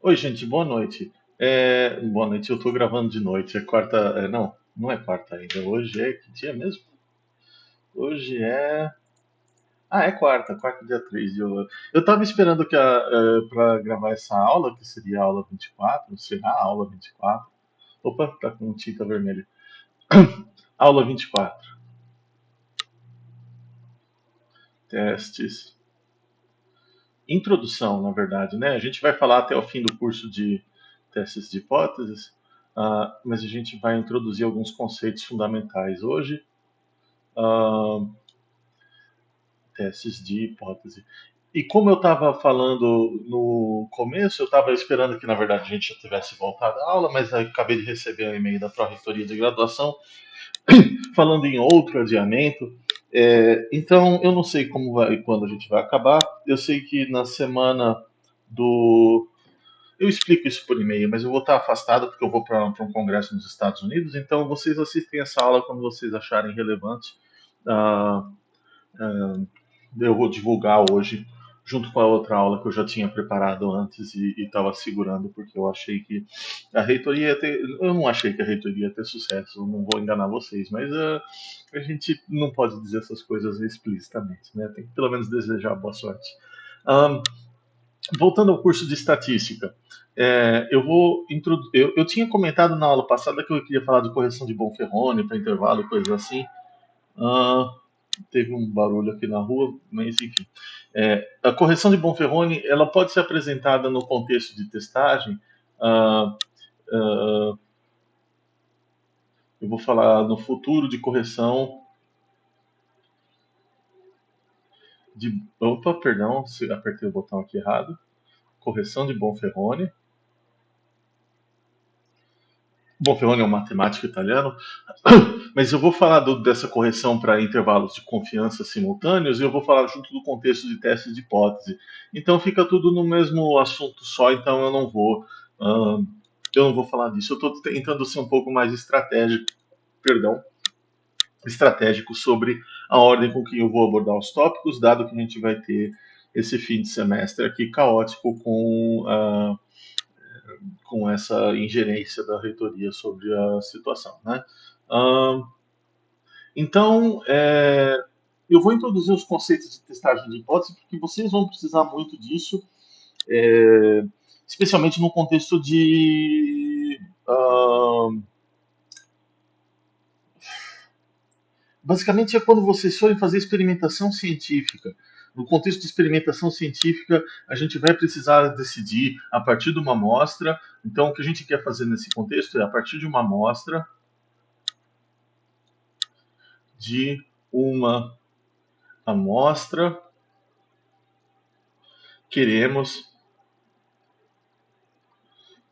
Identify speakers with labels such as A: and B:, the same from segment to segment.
A: Oi, gente, boa noite. Boa noite, eu tô gravando de noite. É quarta. Não, não é quarta ainda. Hoje é. Que dia mesmo? Hoje é. Ah, é quarta, quarta, dia 3 de outubro. Eu tava esperando para gravar essa aula, que seria a aula 24. Será a aula 24? Opa, tá com tinta vermelha. Aula 24. Testes. Introdução, na verdade, né? A gente vai falar até o fim do curso de testes de hipóteses, mas a gente vai introduzir alguns conceitos fundamentais hoje. ah, Testes de hipótese. E como eu estava falando no começo, eu estava esperando que, na verdade, a gente já tivesse voltado à aula, mas aí acabei de receber um e-mail da Pró-Reitoria de Graduação falando em outro adiamento. Então, eu não sei como vai, quando a gente vai acabar. Eu sei que na semana do. Eu explico isso por e-mail, mas eu vou estar afastado porque eu vou para um congresso nos Estados Unidos. Então, vocês assistem essa aula quando vocês acharem relevante. Ah, ah, eu vou divulgar hoje, junto com a outra aula que eu já tinha preparado antes e estava segurando, porque eu achei que a reitoria ia ter. Eu não achei que a reitoria ia ter sucesso, eu não vou enganar vocês, mas a gente não pode dizer essas coisas explicitamente, né? Tem que pelo menos desejar boa sorte. Um, Voltando ao curso de estatística, eu tinha comentado na aula passada que eu queria falar de correção de Bonferroni para intervalo, coisas assim. Ah, Teve um barulho aqui na rua, mas enfim. A correção de Bonferroni ela pode ser apresentada no contexto de testagem. ah, ah, eu vou falar no futuro de correção de. Opa, perdão, se apertei o botão aqui errado. Correção de Bonferroni. Bonferroni é um matemático italiano, mas eu vou falar dessa correção para intervalos de confiança simultâneos e eu vou falar junto do contexto de testes de hipótese. Então fica tudo no mesmo assunto só, então uh, eu não vou falar disso. Eu estou tentando ser um pouco mais perdão, estratégico sobre a ordem com que eu vou abordar os tópicos, dado que a gente vai ter esse fim de semestre aqui caótico com essa ingerência da reitoria sobre a situação, né? Uh, então, eu vou introduzir os conceitos de testagem de hipótese, porque vocês vão precisar muito disso, é, especialmente no contexto de. Basicamente, é quando vocês forem fazer experimentação científica. No contexto de experimentação científica, a gente vai precisar decidir a partir de uma amostra. Então, o que a gente quer fazer nesse contexto é, a partir de uma amostra, queremos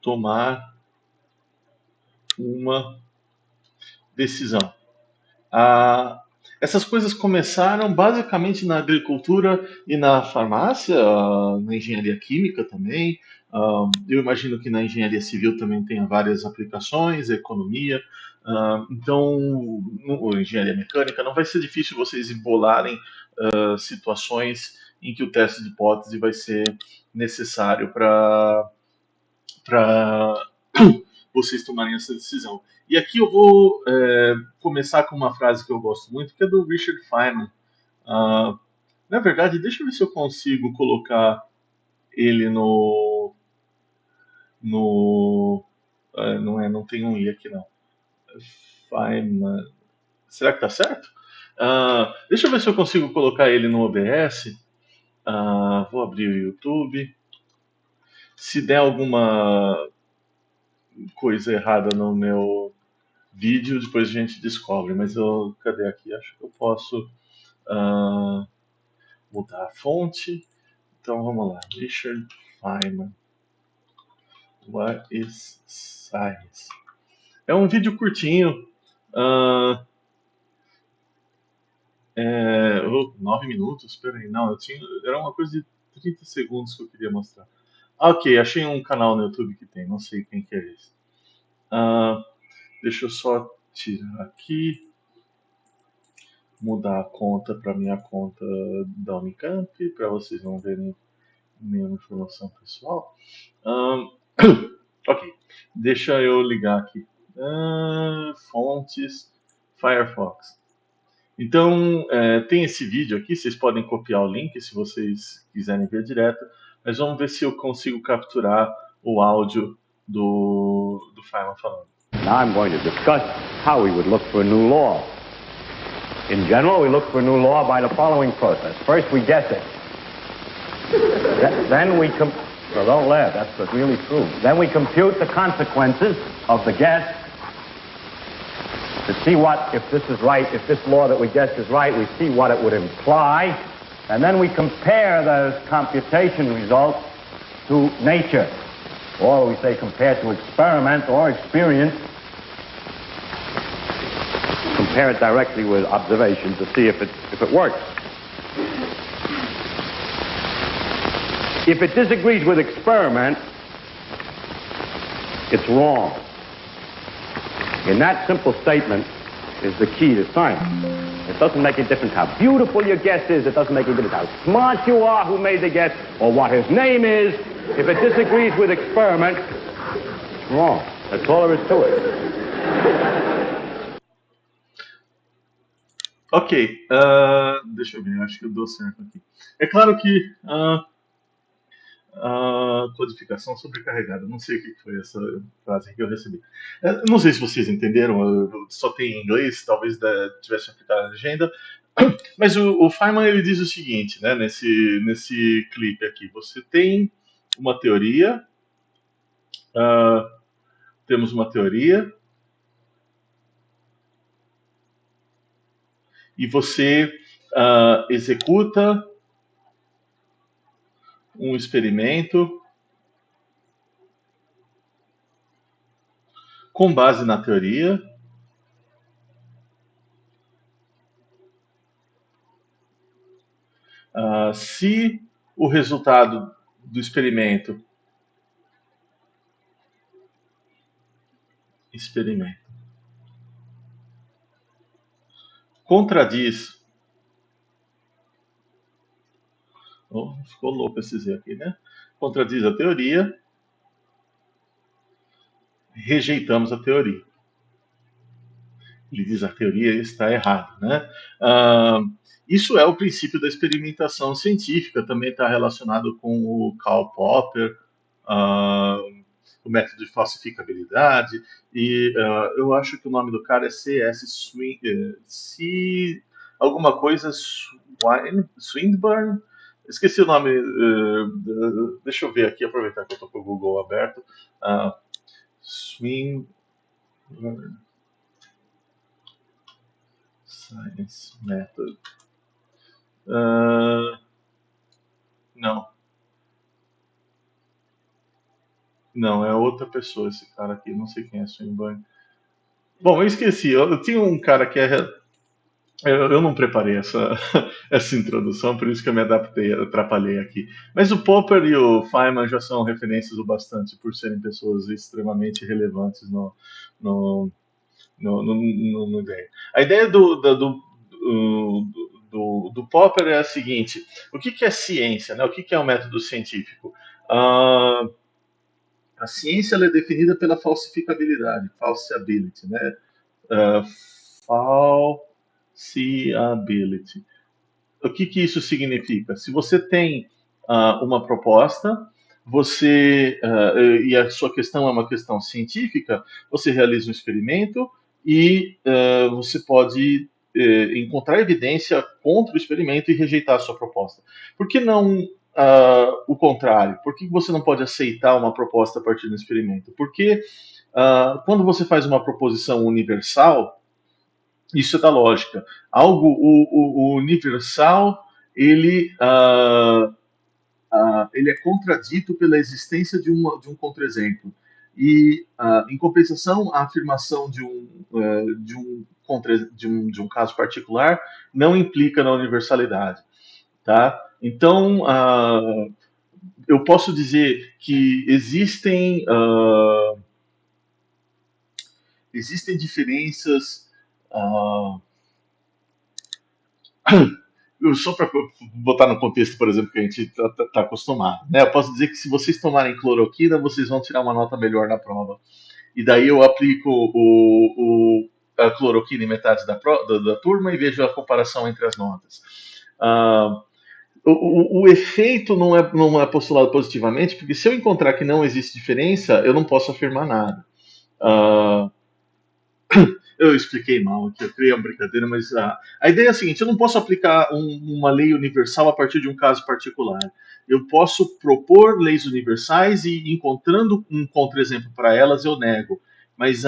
A: tomar uma decisão. Ah, Essas coisas começaram basicamente na agricultura e na farmácia, na engenharia química também. Eu imagino que na engenharia civil também tenha várias aplicações, economia. Então, ou engenharia mecânica, não vai ser difícil vocês embolarem situações em que o teste de hipótese vai ser necessário para vocês tomarem essa decisão. E aqui eu vou começar com uma frase que eu gosto muito, que é do Richard Feynman. Ah, Na verdade, deixa eu ver se eu consigo colocar ele no não tem um i aqui não. Feynman. Será que tá certo? Deixa eu ver se eu consigo colocar ele no OBS. Vou abrir o YouTube. Se der alguma coisa errada no meu vídeo, depois a gente descobre. Mas eu, cadê aqui? Acho que eu posso ah, mudar a fonte. Então vamos lá. Richard Feynman. What is science? É um vídeo curtinho. ah, 9 minutos. Peraí, não, era uma coisa de 30 segundos que eu queria mostrar. Ok, achei um canal no YouTube que tem. Não sei quem que é esse. Ah, Deixa eu só tirar aqui. Mudar a conta para minha conta da Unicamp, para vocês não verem nenhuma informação pessoal. Ok, deixa eu ligar aqui. Fontes, Firefox. Então, tem esse vídeo aqui, vocês podem copiar o link se vocês quiserem ver direto, mas vamos ver se eu consigo capturar o áudio do Feynman falando.
B: Now I'm going to discuss how we would look for a new law. In general, we look for a new law by the following process. First, we guess it. Then we well, don't laugh, that's really true. Then we compute the consequences of the guess to see what, if this is right, if this law that we guessed is right, we see what it would imply, and then we compare those computation results to nature, or we say compare to experiment or experience. Compare it directly with observation to see if it works. If it disagrees with experiment, it's wrong. And that simple statement is the key to science. It doesn't make a difference how beautiful your guess is. It doesn't make a difference how smart you are who made the guess or what his name is. If it disagrees with experiment, it's wrong. That's all there is to it.
A: Ok, deixa eu ver, acho que eu dou certo aqui. É claro que a codificação sobrecarregada, não sei o que foi essa frase que eu recebi. Não sei se vocês entenderam, só tem em inglês, talvez tivesse aplicado a legenda. Mas o Feynman ele diz o seguinte, né, nesse clipe aqui: você tem uma teoria, temos uma teoria, e você executa um experimento com base na teoria. Se o resultado do experimento contradiz. Ficou louco esse Z aqui, né? Contradiz a teoria, rejeitamos a teoria. Ele diz a teoria está errada, né? Isso é o princípio da experimentação científica, também está relacionado com o Karl Popper, o método de falsificabilidade, e eu acho que o nome do cara é C.S. alguma coisa Swinburne. Esqueci o nome. Deixa eu ver aqui, aproveitar que eu estou com o Google aberto. Swinburne Science Method. Não. Não, é outra pessoa esse cara aqui. Não sei quem é Swinburne. Bom, eu esqueci. Eu tinha um cara que eu não preparei essa introdução, por isso que eu me atrapalhei aqui. Mas o Popper e o Feynman já são referências o bastante por serem pessoas extremamente relevantes no ideia. A ideia do Popper é a seguinte: o que é ciência, né? O que é um método científico? A ciência ela é definida pela falsificabilidade, falsiability, né? Falsiability. O que isso significa? Se você tem uma proposta, e a sua questão é uma questão científica, você realiza um experimento e você pode encontrar evidência contra o experimento e rejeitar a sua proposta. Por que não o contrário? Por que você não pode aceitar uma proposta a partir do experimento? Porque quando você faz uma proposição universal, isso é da lógica. O universal, ele é contradito pela existência de um contra-exemplo. E, em compensação, a afirmação de um caso particular não implica na universalidade. Tá? Então, eu posso dizer que existem diferenças só para botar no contexto, por exemplo, que a gente está acostumado, né? Eu posso dizer que se vocês tomarem cloroquina, vocês vão tirar uma nota melhor na prova. E daí eu aplico a cloroquina em metade da turma e vejo a comparação entre as notas. Ah, o efeito não é postulado positivamente, porque se eu encontrar que não existe diferença, eu não posso afirmar nada. Ah, eu expliquei mal aqui, eu criei uma brincadeira, mas a ideia é a seguinte: eu não posso aplicar uma lei universal a partir de um caso particular. Eu posso propor leis universais e, encontrando um contra-exemplo para elas, eu nego. Mas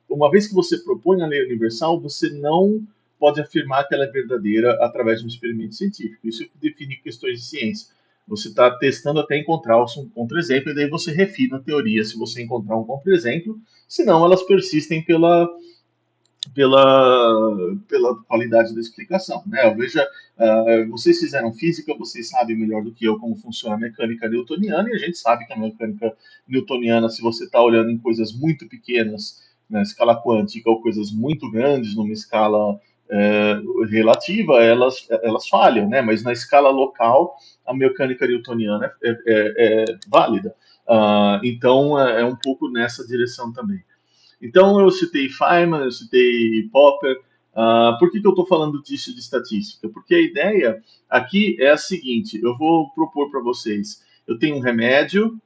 A: uma vez que você propõe a lei universal, você não pode afirmar que ela é verdadeira através de um experimento científico. Isso define questões de ciência. Você está testando até encontrar um contra-exemplo, e daí você refina a teoria se você encontrar um contra-exemplo, senão elas persistem pela qualidade da explicação. Né? Veja, vocês fizeram física, vocês sabem melhor do que eu como funciona a mecânica newtoniana, e a gente sabe que a mecânica newtoniana, se você está olhando em coisas muito pequenas, na escala quântica, ou coisas muito grandes, numa escala relativa, elas falham, né? Mas na escala local, a mecânica newtoniana é válida. Então, é um pouco nessa direção também. Então eu citei Feynman, eu citei Popper. Por que eu estou falando disso de estatística? Porque a ideia aqui é a seguinte: eu vou propor para vocês. Eu tenho um remédio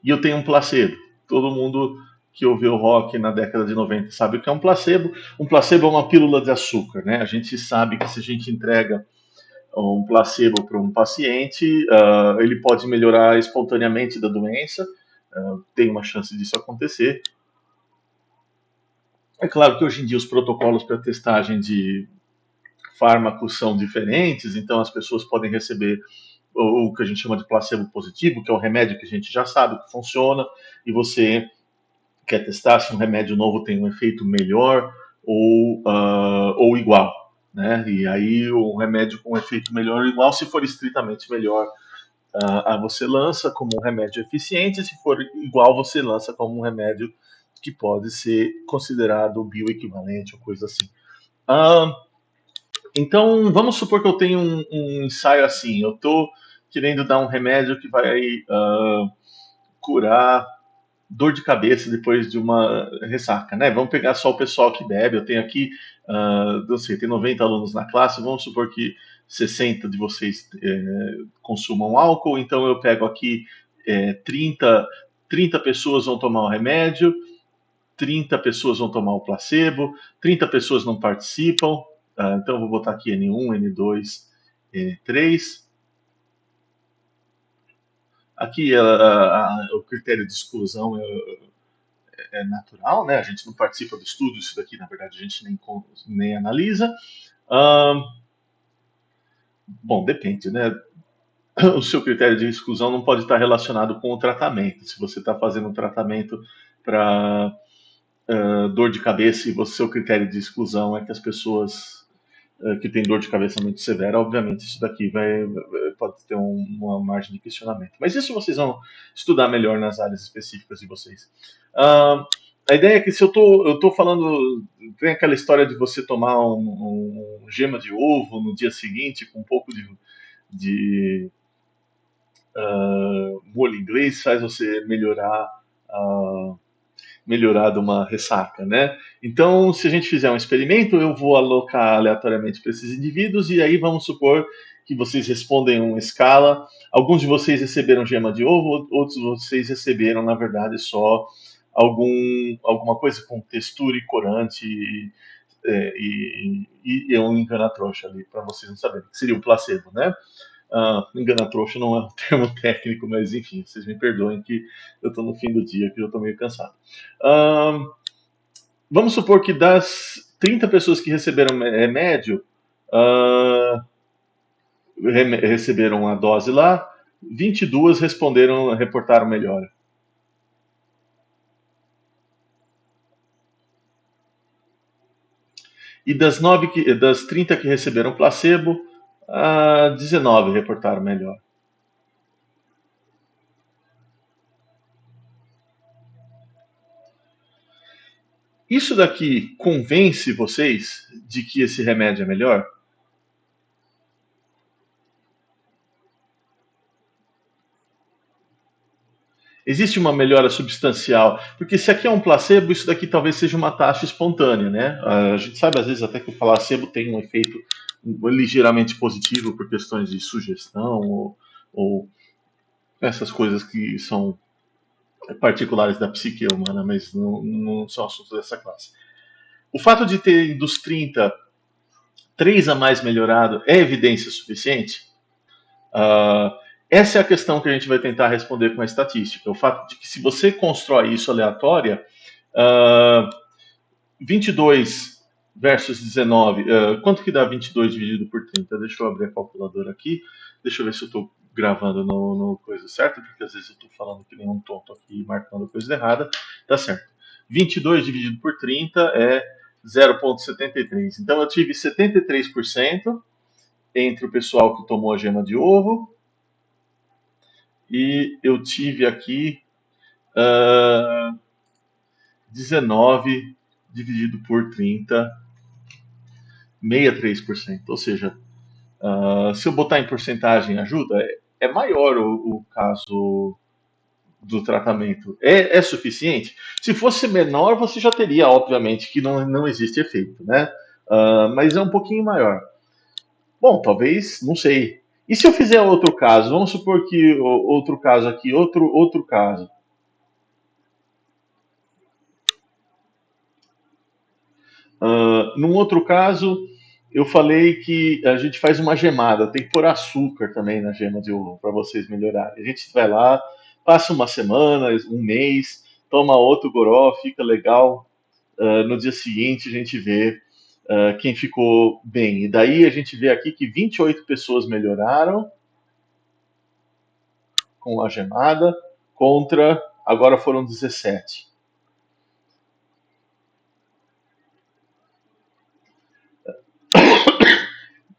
A: e eu tenho um placebo. Todo mundo que ouviu rock na década de 90 sabe o que é um placebo. Um placebo é uma pílula de açúcar, né? A gente sabe que se a gente entrega um placebo para um paciente, ele pode melhorar espontaneamente da doença, tem uma chance disso acontecer. É claro que hoje em dia os protocolos para testagem de fármacos são diferentes, então as pessoas podem receber o que a gente chama de placebo positivo, que é o remédio que a gente já sabe que funciona, e você quer testar se um remédio novo tem um efeito melhor ou igual. Né? E aí o remédio com efeito melhor ou igual, se for estritamente melhor, você lança como um remédio eficiente, se for igual, você lança como um remédio que pode ser considerado bioequivalente ou coisa assim. Ah, então, vamos supor que eu tenho um ensaio assim. Eu estou querendo dar um remédio que vai curar dor de cabeça depois de uma ressaca, né? Vamos pegar só o pessoal que bebe. Eu tenho aqui, não sei, tem 90 alunos na classe. Vamos supor que 60 de vocês consumam álcool. Então, eu pego aqui 30 pessoas vão tomar o remédio, 30 pessoas vão tomar o placebo, 30 pessoas não participam. Então, eu vou botar aqui N1, N2, N3. Aqui o critério de exclusão é natural, né? A gente não participa do estudo, isso daqui, na verdade, a gente nem analisa. Bom, depende, né? O seu critério de exclusão não pode estar relacionado com o tratamento. Se você está fazendo um tratamento para dor de cabeça e o seu critério de exclusão é que as pessoas que têm dor de cabeça muito severa, obviamente isso daqui pode ter uma margem de questionamento. Mas isso vocês vão estudar melhor nas áreas específicas de vocês. A ideia é que se eu tô falando, tem aquela história de você tomar um gema de ovo no dia seguinte com um pouco de molho inglês, faz você melhorar de uma ressaca, né? Então, se a gente fizer um experimento, eu vou alocar aleatoriamente para esses indivíduos e aí vamos supor que vocês respondem uma escala. Alguns de vocês receberam gema de ovo, outros de vocês receberam, na verdade, só alguma coisa com textura e corante e um engana-trouxa ali, para vocês não saberem, que seria o placebo, né? Engana-trouxa não é um termo técnico, mas enfim, vocês me perdoem que eu estou no fim do dia, que eu estou meio cansado. Vamos supor que das 30 pessoas que receberam remédio, receberam a dose lá, 22 reportaram melhora. E das 30 que receberam placebo, 19 reportaram melhor. Isso daqui convence vocês de que esse remédio é melhor? Existe uma melhora substancial? Porque se aqui é um placebo, isso daqui talvez seja uma taxa espontânea, né? A gente sabe às vezes até que o placebo tem um efeito ligeiramente positivo por questões de sugestão ou essas coisas que são particulares da psique humana, mas não são assuntos dessa classe. O fato de ter dos 30 3 a mais melhorado é evidência suficiente? Ah, essa é a questão que a gente vai tentar responder com a estatística. O fato de que se você constrói isso aleatória, 22 versus 19, quanto que dá 22 dividido por 30? Deixa eu abrir a calculadora aqui, deixa eu ver se eu estou gravando no coisa certa, porque às vezes eu estou falando que nem um tonto aqui, marcando a coisa errada. Tá certo. 22 dividido por 30 é 0,73. Então eu tive 73% entre o pessoal que tomou a gema de ovo e eu tive aqui 19 dividido por 30, 63%. Ou seja, se eu botar em porcentagem ajuda, é maior o caso do tratamento. É suficiente? Se fosse menor, você já teria, obviamente, que não existe efeito, né? Mas é um pouquinho maior. Bom, talvez, não sei. E se eu fizer outro caso? Vamos supor que outro caso aqui, outro caso. Num outro caso, eu falei que a gente faz uma gemada, tem que pôr açúcar também na gema de ovo para vocês melhorarem. A gente vai lá, passa uma semana, um mês, toma outro goró, fica legal. No dia seguinte a gente vê quem ficou bem. E daí a gente vê aqui que 28 pessoas melhoraram com a gemada, contra agora foram 17.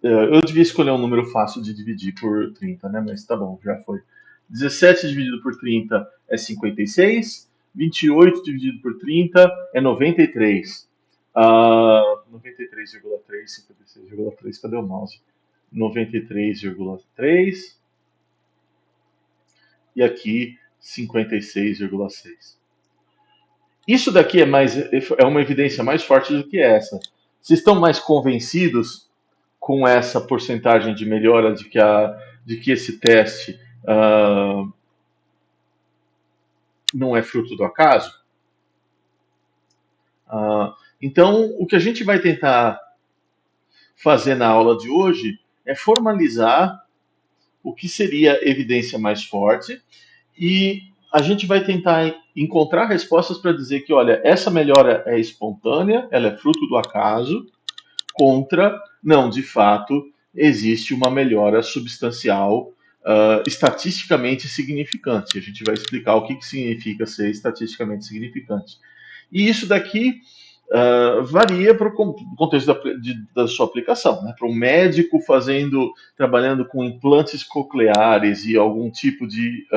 A: Eu devia escolher um número fácil de dividir por 30, né? Mas tá bom, já foi. 17 dividido por 30 é 56. 28 dividido por 30 é 93. 93,3, 56,3. Cadê o mouse? 93,3. E aqui 56,6. Isso daqui é uma evidência mais forte do que essa. Vocês estão mais convencidos com essa porcentagem de melhora de que esse teste não é fruto do acaso? Então, o que a gente vai tentar fazer na aula de hoje é formalizar o que seria evidência mais forte e a gente vai tentar encontrar respostas para dizer que, olha, essa melhora é espontânea, ela é fruto do acaso, contra, não, de fato, existe uma melhora substancial estatisticamente significante. A gente vai explicar o que significa ser estatisticamente significante. E isso daqui varia para o contexto da sua aplicação. Né? Para um médico trabalhando com implantes cocleares e algum tipo de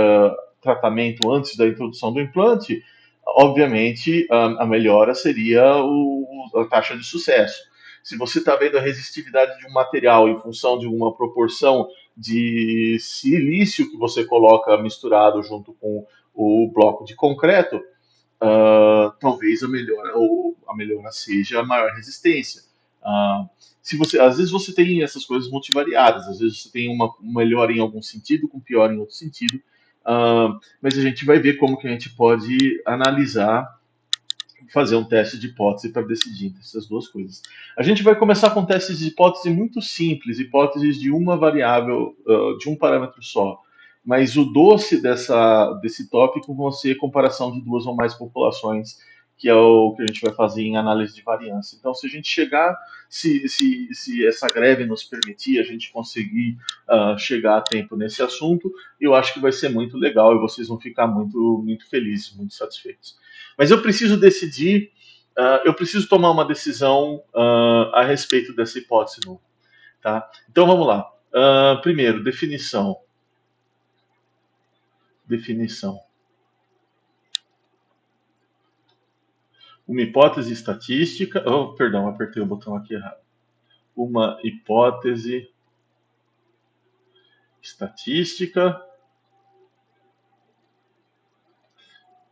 A: tratamento antes da introdução do implante, obviamente a melhora seria a taxa de sucesso. Se você está vendo a resistividade de um material em função de uma proporção de silício que você coloca misturado junto com o bloco de concreto, talvez a melhora seja a maior resistência. Às vezes você tem essas coisas multivariadas, às vezes você tem uma melhora em algum sentido com pior em outro sentido, mas a gente vai ver como que a gente pode analisar, fazer um teste de hipótese para decidir entre essas duas coisas. A gente vai começar com testes de hipótese muito simples, hipóteses de uma variável, de um parâmetro só. Mas o doce desse tópico vão ser comparação de duas ou mais populações, que é o que a gente vai fazer em análise de variância. Então, se a gente chegar, se essa greve nos permitir, a gente conseguir chegar a tempo nesse assunto, eu acho que vai ser muito legal e vocês vão ficar muito, muito felizes, muito satisfeitos. Mas eu preciso decidir, eu preciso tomar uma decisão a respeito dessa hipótese nova. Tá? Então vamos lá. Primeiro, definição. Definição. Uma hipótese estatística. Oh, perdão, apertei o botão aqui errado. uma hipótese estatística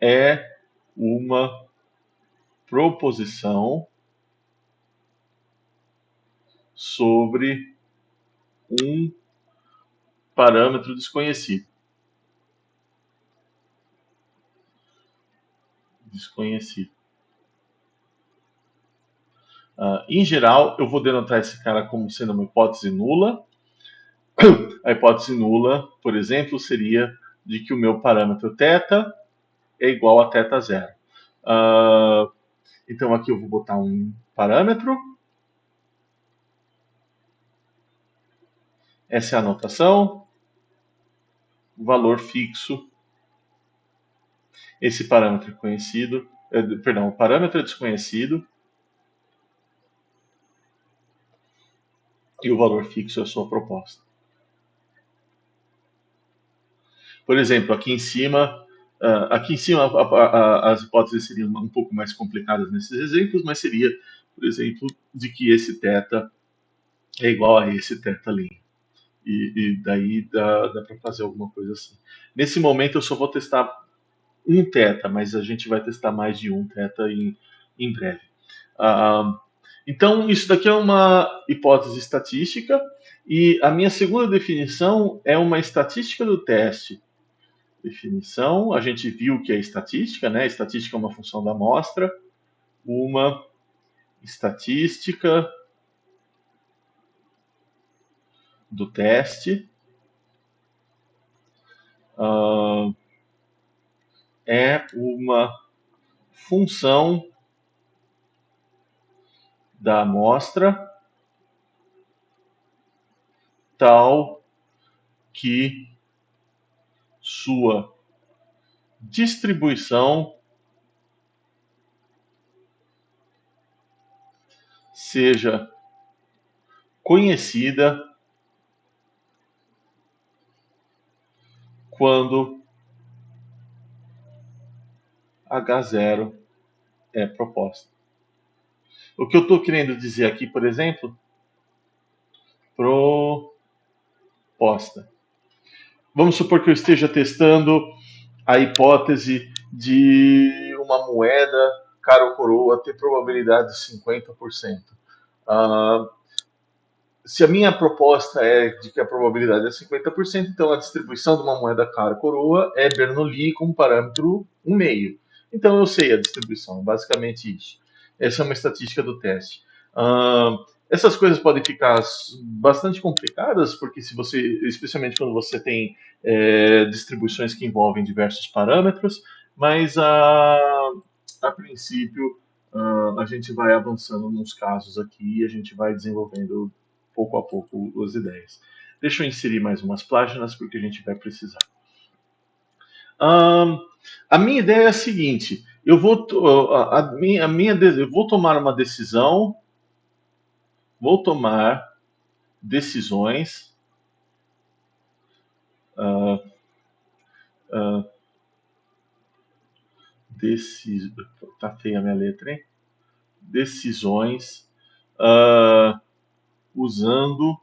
A: é uma proposição sobre um parâmetro desconhecido. Em geral, eu vou denotar esse cara como sendo uma hipótese nula. A hipótese nula, por exemplo, seria de que o meu parâmetro θ é igual a θ0. Então aqui eu vou botar um parâmetro. Essa é a notação. Valor fixo. Esse parâmetro é conhecido. O parâmetro é desconhecido. E o valor fixo é a sua proposta. Por exemplo, aqui em cima as hipóteses seriam um pouco mais complicadas nesses exemplos, mas seria, por exemplo, de que esse θ é igual a esse θ'. E daí dá para fazer alguma coisa assim. Nesse momento eu só vou testar um θ, mas a gente vai testar mais de um θ em breve. Então, isso daqui é uma hipótese estatística, e a minha segunda definição é uma estatística do teste. Definição, a gente viu que é estatística, né? Estatística é uma função da amostra. Uma estatística do teste é uma função da amostra tal que sua distribuição seja conhecida quando H0 é proposta. O que eu estou querendo dizer aqui, por exemplo, proposta. Vamos supor que eu esteja testando a hipótese de uma moeda cara ou coroa ter probabilidade de 50%. Se a minha proposta é de que a probabilidade é 50%, então a distribuição de uma moeda cara ou coroa é Bernoulli com parâmetro 1,5. Então eu sei a distribuição, basicamente isso. Essa é uma estatística do teste. Essas coisas podem ficar bastante complicadas, porque se você, especialmente quando você tem distribuições que envolvem diversos parâmetros, mas a princípio a gente vai avançando nos casos aqui e a gente vai desenvolvendo pouco a pouco as ideias. Deixa eu inserir mais umas páginas porque a gente vai precisar. A minha ideia é a seguinte: eu vou tomar uma decisão, vou tomar decisões tá feia a minha letra, hein? Decisões usando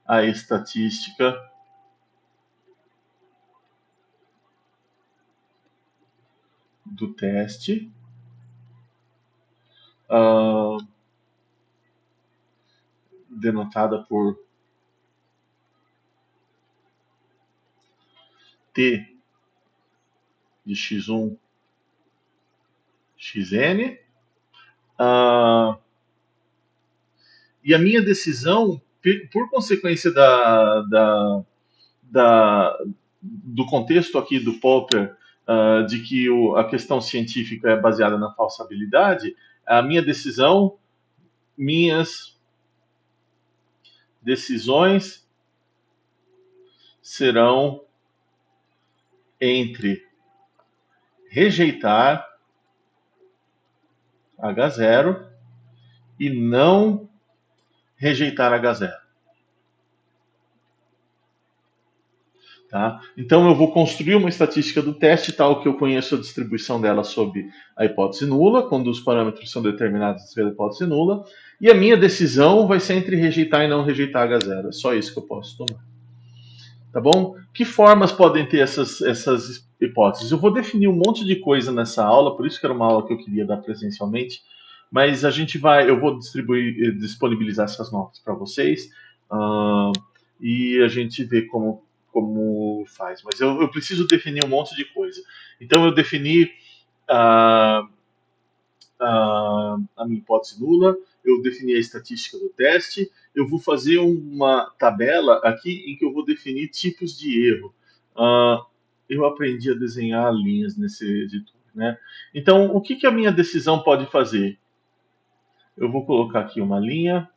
A: a estatística do teste, denotada por T de x1, xn, e a minha decisão, por consequência do contexto aqui do Popper, de que a questão científica é baseada na falsabilidade, minhas decisões serão entre rejeitar H0 e não rejeitar H0. Tá? Então eu vou construir uma estatística do teste tal que eu conheço a distribuição dela sob a hipótese nula, quando os parâmetros são determinados pela hipótese nula, e a minha decisão vai ser entre rejeitar e não rejeitar H0. É só isso que eu posso tomar. Tá bom? Que formas podem ter essas hipóteses? Eu vou definir um monte de coisa nessa aula, por isso que era uma aula que eu queria dar presencialmente, mas eu vou disponibilizar essas notas para vocês, e a gente vê como faz. Mas eu preciso definir um monte de coisa. Então eu defini a, a minha hipótese nula, eu defini a estatística do teste, eu vou fazer uma tabela aqui em que eu vou definir tipos de erro. Eu aprendi a desenhar linhas nesse editor, né? Então, o que a minha decisão pode fazer? Eu vou colocar aqui uma linha.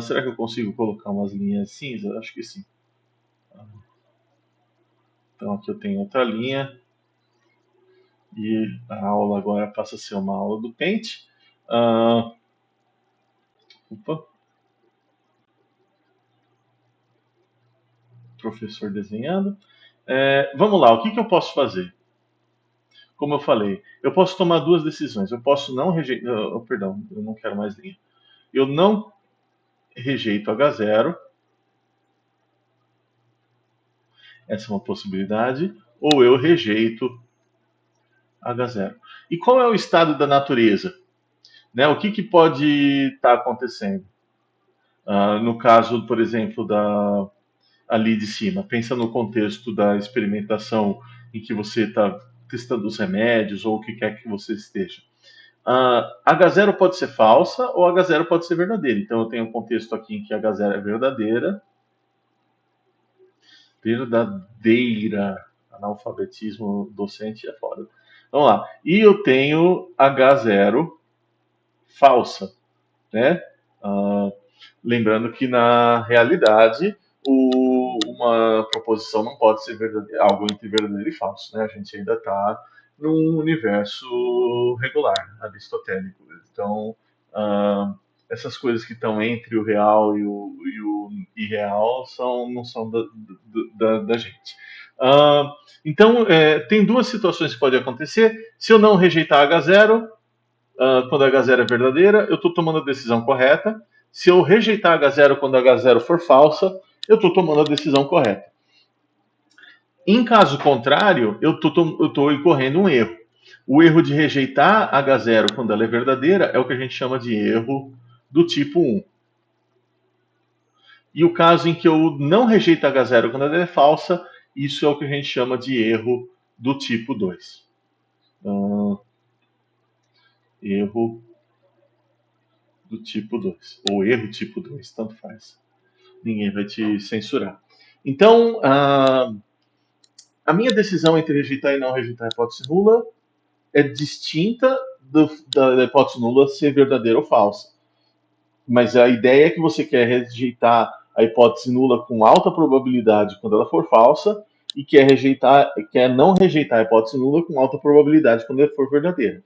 A: Será que eu consigo colocar umas linhas cinza? Acho que sim. Então, aqui eu tenho outra linha. E a aula agora passa a ser uma aula do Paint. Opa. Professor desenhando. Vamos lá, o que eu posso fazer? Como eu falei, eu posso tomar duas decisões. Eu posso não rejeitar. Perdão, eu não quero mais linha. Eu não rejeito H0. Essa é uma possibilidade. Ou eu rejeito H0. E qual é o estado da natureza? Né? O que pode estar acontecendo? No caso, por exemplo, ali de cima. Pensa no contexto da experimentação em que você está testando os remédios ou o que quer que você esteja. H0 pode ser falsa ou H0 pode ser verdadeira. Então eu tenho um contexto aqui em que H0 é verdadeira. Verdadeira. Analfabetismo docente é foda. Vamos lá. E eu tenho H0 falsa, né? Lembrando que na realidade uma proposição não pode ser algo entre verdadeiro e falso, né? A gente ainda está num universo regular, aristotélico. Então, essas coisas que estão entre o real e o irreal não são da gente. Então, tem duas situações que podem acontecer. Se eu não rejeitar H0, quando H0 é verdadeira, eu estou tomando a decisão correta. Se eu rejeitar H0 quando H0 for falsa, eu estou tomando a decisão correta. Em caso contrário, eu estou incorrendo um erro. O erro de rejeitar H0 quando ela é verdadeira é o que a gente chama de erro do tipo 1. E o caso em que eu não rejeito H0 quando ela é falsa, isso é o que a gente chama de erro do tipo 2. Erro do tipo 2. Ou erro tipo 2, tanto faz. Ninguém vai te censurar. Então, a minha decisão entre rejeitar e não rejeitar a hipótese nula é distinta da hipótese nula ser verdadeira ou falsa. Mas a ideia é que você quer rejeitar a hipótese nula com alta probabilidade quando ela for falsa e quer não rejeitar a hipótese nula com alta probabilidade quando ela for verdadeira.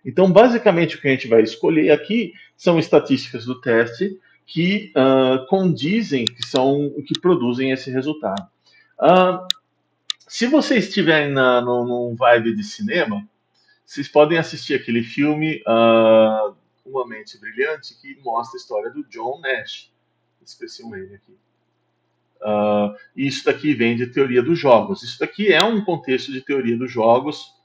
A: Então, basicamente, o que a gente vai escolher aqui são estatísticas do teste que condizem, que produzem esse resultado. Se vocês estiverem num vibe de cinema, vocês podem assistir aquele filme Uma Mente Brilhante, que mostra a história do John Nash. Esqueci o nome aqui. Isso daqui vem de teoria dos jogos. Isso daqui é um contexto de teoria dos jogos,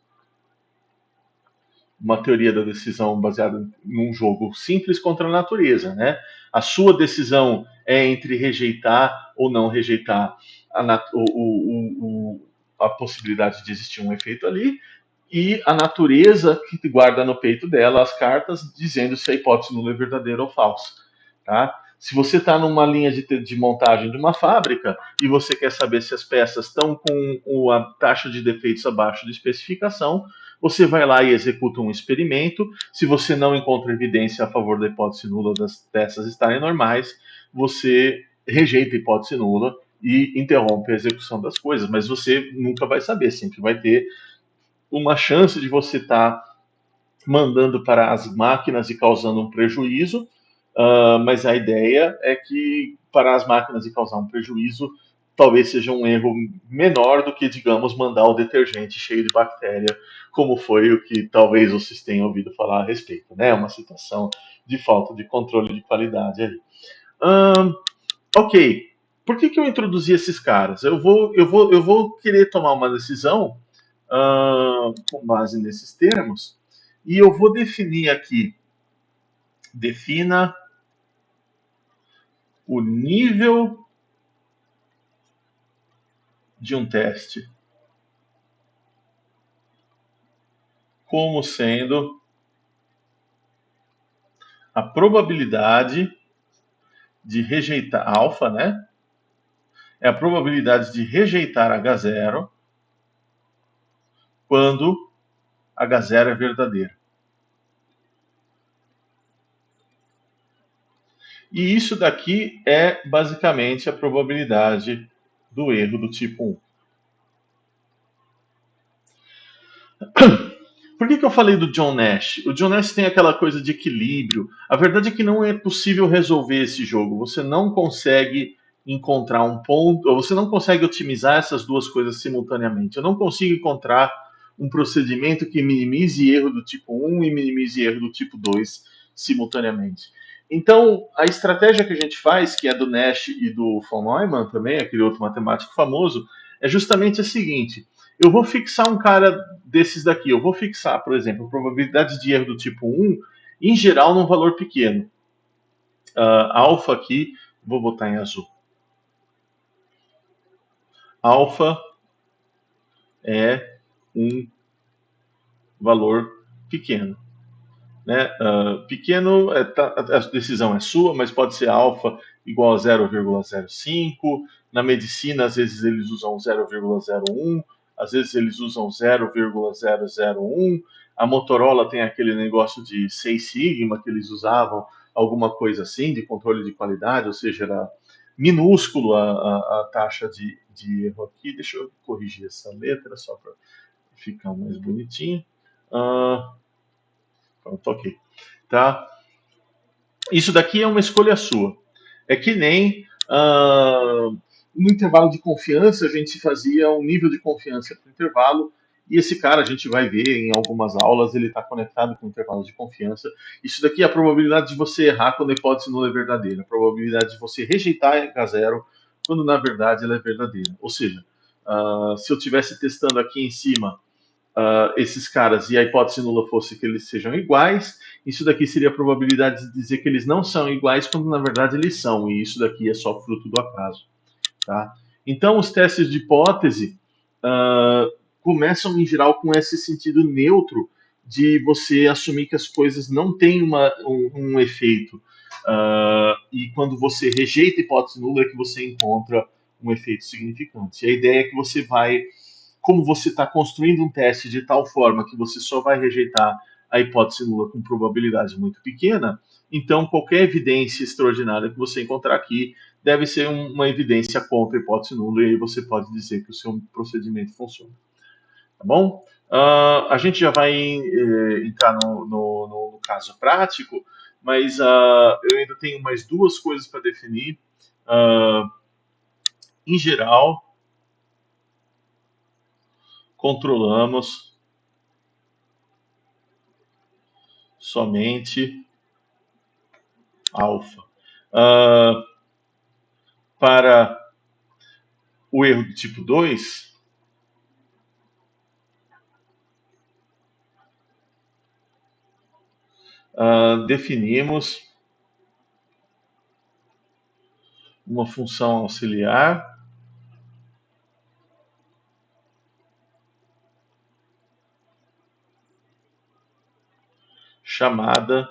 A: uma teoria da decisão baseada num jogo simples contra a natureza, né? A sua decisão é entre rejeitar ou não rejeitar a possibilidade de existir um efeito ali, e a natureza que guarda no peito dela as cartas dizendo se a hipótese nula é verdadeira ou falsa. Tá? Se você está numa linha de montagem de uma fábrica e você quer saber se as peças estão com a taxa de defeitos abaixo de especificação, você vai lá e executa um experimento. Se você não encontra evidência a favor da hipótese nula das peças estarem normais, você rejeita a hipótese nula e interrompe a execução das coisas. Mas você nunca vai saber, sempre vai ter uma chance de você estar mandando para as máquinas e causando um prejuízo, mas a ideia é que para as máquinas e causar um prejuízo talvez seja um erro menor do que, digamos, mandar o detergente cheio de bactéria, como foi o que talvez vocês tenham ouvido falar a respeito, né? Uma situação de falta de controle de qualidade ali. Ahn, ok. Por que eu introduzi esses caras? Eu vou querer tomar uma decisão com base nesses termos e eu vou definir aqui. Defina o nível de um teste como sendo a probabilidade de rejeitar alfa, né? É a probabilidade de rejeitar H0 quando H0 é verdadeiro. E isso daqui é basicamente a probabilidade do erro do tipo 1. Por que eu falei do John Nash? O John Nash tem aquela coisa de equilíbrio. A verdade é que não é possível resolver esse jogo. Você não consegue encontrar um ponto, ou você não consegue otimizar essas duas coisas simultaneamente. Eu não consigo encontrar um procedimento que minimize erro do tipo 1 e minimize erro do tipo 2 simultaneamente. Então, a estratégia que a gente faz, que é do Nash e do von Neumann também, aquele outro matemático famoso, é justamente a seguinte: eu vou fixar um cara desses daqui, eu vou fixar, por exemplo, a probabilidade de erro do tipo 1, em geral, num valor pequeno. Alfa aqui, vou botar em azul. Alfa é um valor pequeno. Né? Pequeno, a decisão é sua, mas pode ser alfa igual a 0,05. Na medicina, às vezes eles usam 0,01, às vezes eles usam 0,001. A Motorola tem aquele negócio de 6 sigma que eles usavam, alguma coisa assim, de controle de qualidade, ou seja, era minúsculo a taxa de erro aqui. Deixa eu corrigir essa letra só para ficar mais bonitinho. Pronto, ok. Tá? Isso daqui é uma escolha sua. É que nem no intervalo de confiança, a gente fazia um nível de confiança para o intervalo, e esse cara, a gente vai ver em algumas aulas, ele está conectado com o intervalo de confiança. Isso daqui é a probabilidade de você errar quando a hipótese não é verdadeira, a probabilidade de você rejeitar H0 quando na verdade ela é verdadeira. Ou seja, se eu estivesse testando aqui em cima esses caras e a hipótese nula fosse que eles sejam iguais, isso daqui seria a probabilidade de dizer que eles não são iguais quando na verdade eles são, e isso daqui é só fruto do acaso. Tá? Então, os testes de hipótese começam em geral com esse sentido neutro de você assumir que as coisas não têm um efeito. E quando você rejeita a hipótese nula é que você encontra um efeito significante. E a ideia é que você vai, como você está construindo um teste de tal forma que você só vai rejeitar a hipótese nula com probabilidade muito pequena, então qualquer evidência extraordinária que você encontrar aqui deve ser uma evidência contra a hipótese nula, e aí você pode dizer que o seu procedimento funciona. Tá bom? A gente já vai entrar no caso prático, mas eu ainda tenho mais duas coisas para definir. Em geral, controlamos somente alfa. Para o erro do tipo 2, definimos uma função auxiliar chamada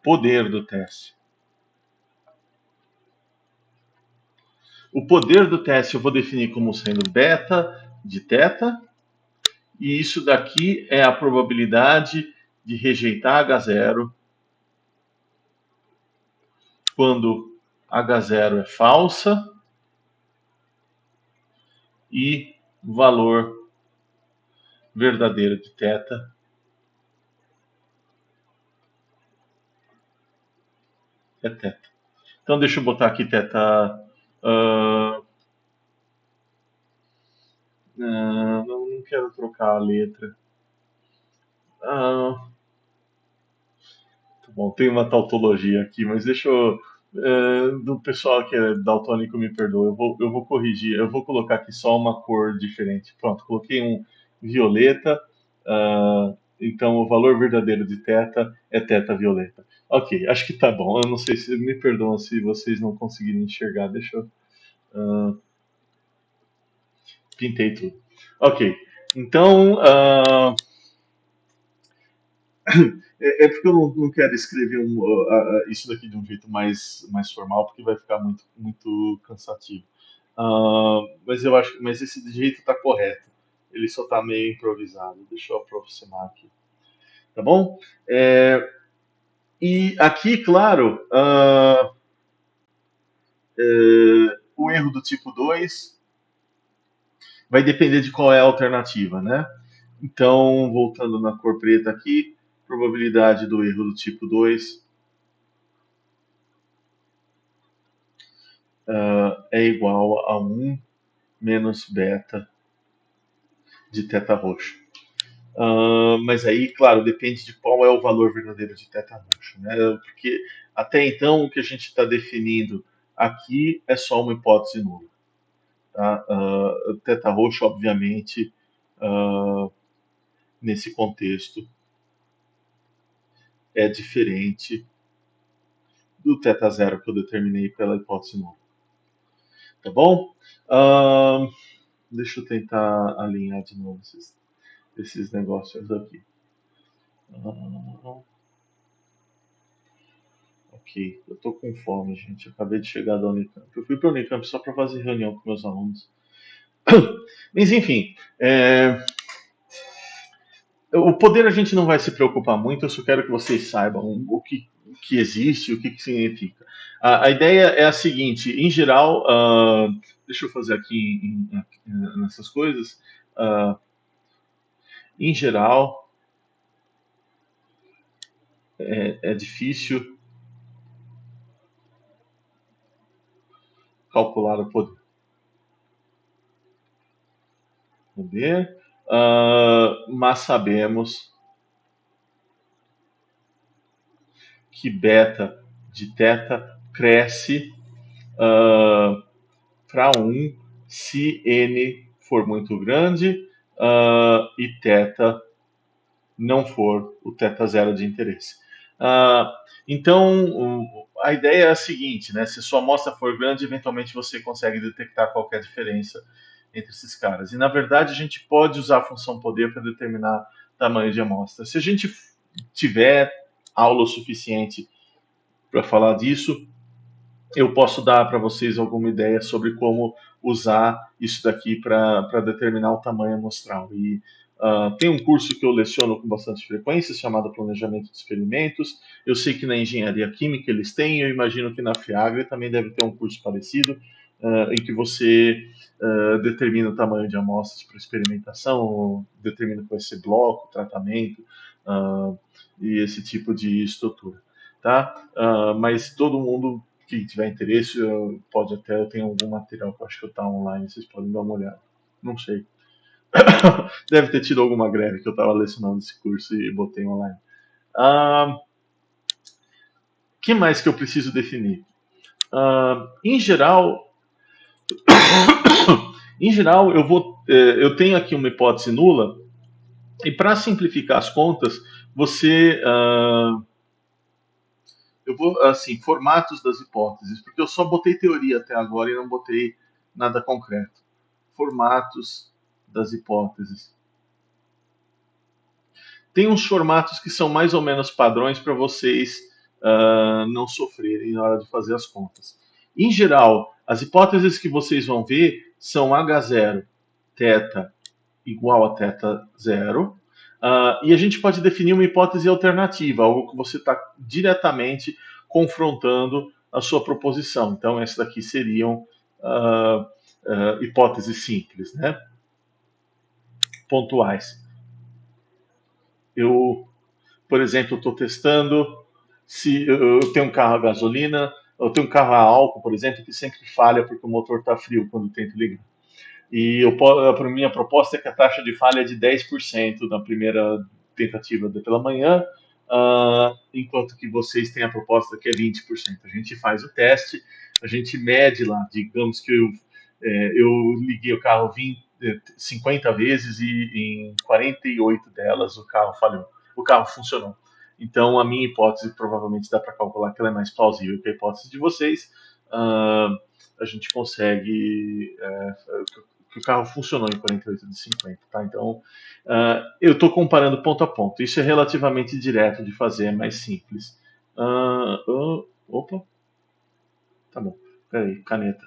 A: poder do teste. O poder do teste eu vou definir como sendo beta de θ, e isso daqui é a probabilidade de rejeitar H0 quando H0 é falsa e o valor verdadeiro de θ é θ. Então deixa eu botar aqui θ Ah, não quero trocar a letra. Ah, tá bom, tem uma tautologia aqui, mas deixa eu. Do pessoal que é daltônico, me perdoa. Eu vou corrigir. Eu vou colocar aqui só uma cor diferente. Pronto, coloquei um violeta. Então, o valor verdadeiro de teta é teta violeta. Ok, acho que tá bom. Eu não sei se. Me perdoam se vocês não conseguirem enxergar. Deixa eu. ah, Pintei tudo. Ok, então. É porque eu não quero escrever isso daqui de um jeito mais formal, porque vai ficar muito cansativo. Mas eu acho, mas esse jeito está correto. Ele só está meio improvisado. Deixa eu aproximar aqui, tá bom? E aqui, claro, o erro do tipo 2 vai depender de qual é a alternativa, né? Então, voltando na cor preta aqui, probabilidade do erro do tipo 2 é igual a 1 menos beta de teta roxo. Mas aí, claro, depende de qual é o valor verdadeiro de teta roxo, né? Porque até então o que a gente está definindo aqui é só uma hipótese nula. Tá? Teta roxo, obviamente, nesse contexto, é diferente do teta zero que eu determinei pela hipótese nula. Tá bom? Deixa eu tentar alinhar de novo esses negócios aqui. Ok, eu tô com fome, gente. Eu acabei de chegar da Unicamp. Eu fui para a Unicamp só para fazer reunião com meus alunos. Mas enfim, o poder a gente não vai se preocupar muito. Eu só quero que vocês saibam o que existe, o que significa. A ideia é a seguinte: em geral, deixa eu fazer aqui nessas coisas. ah, em geral, é difícil calcular o poder, mas sabemos que beta de teta cresce para 1 se n for muito grande e teta não for o teta zero de interesse. Então, a ideia é a seguinte, né? Se sua amostra for grande, eventualmente você consegue detectar qualquer diferença entre esses caras. E, na verdade, a gente pode usar a função poder para determinar tamanho de amostra. Se a gente tiver aula o suficiente para falar disso, eu posso dar para vocês alguma ideia sobre como usar isso daqui para determinar o tamanho amostral. E tem um curso que eu leciono com bastante frequência, chamado Planejamento de Experimentos. Eu sei que na Engenharia Química eles têm, eu imagino que na FIAGRE também deve ter um curso parecido, em que você determina o tamanho de amostras para experimentação, determina qual vai ser bloco, tratamento e esse tipo de estrutura. Tá? Mas todo mundo que tiver interesse, pode até, eu tenho algum material que eu acho que está online, vocês podem dar uma olhada. Não sei. Deve ter tido alguma greve que eu estava lecionando esse curso e botei online. Que mais que eu preciso definir? Em geral, eu tenho aqui uma hipótese nula e para simplificar as contas, você eu vou, assim, formatos das hipóteses, porque eu só botei teoria até agora e não botei nada concreto. Formatos das hipóteses. Tem uns formatos que são mais ou menos padrões para vocês não sofrerem na hora de fazer as contas. Em geral, as hipóteses que vocês vão ver são H0, θ igual a θ zero, e a gente pode definir uma hipótese alternativa, algo que você está diretamente confrontando a sua proposição. Então, essas daqui seriam hipóteses simples, né? Pontuais. Eu, por exemplo, estou testando se eu tenho um carro a gasolina, Eu tenho um carro a álcool, por exemplo, que sempre falha porque o motor está frio quando tento ligar. E a minha proposta é que a taxa de falha é de 10% na primeira tentativa pela manhã, enquanto que vocês têm a proposta que é 20%. A gente faz o teste, a gente mede lá, digamos que eu liguei o carro 50 vezes e em 48 delas o carro falhou, o carro funcionou. Então a minha hipótese provavelmente dá para calcular que ela é mais plausível que a hipótese de vocês. A gente consegue que o carro funcionou em 48 de 50, tá? Então, eu estou comparando ponto a ponto. Isso é relativamente direto de fazer, é mais simples. Opa, tá bom. Peraí, caneta.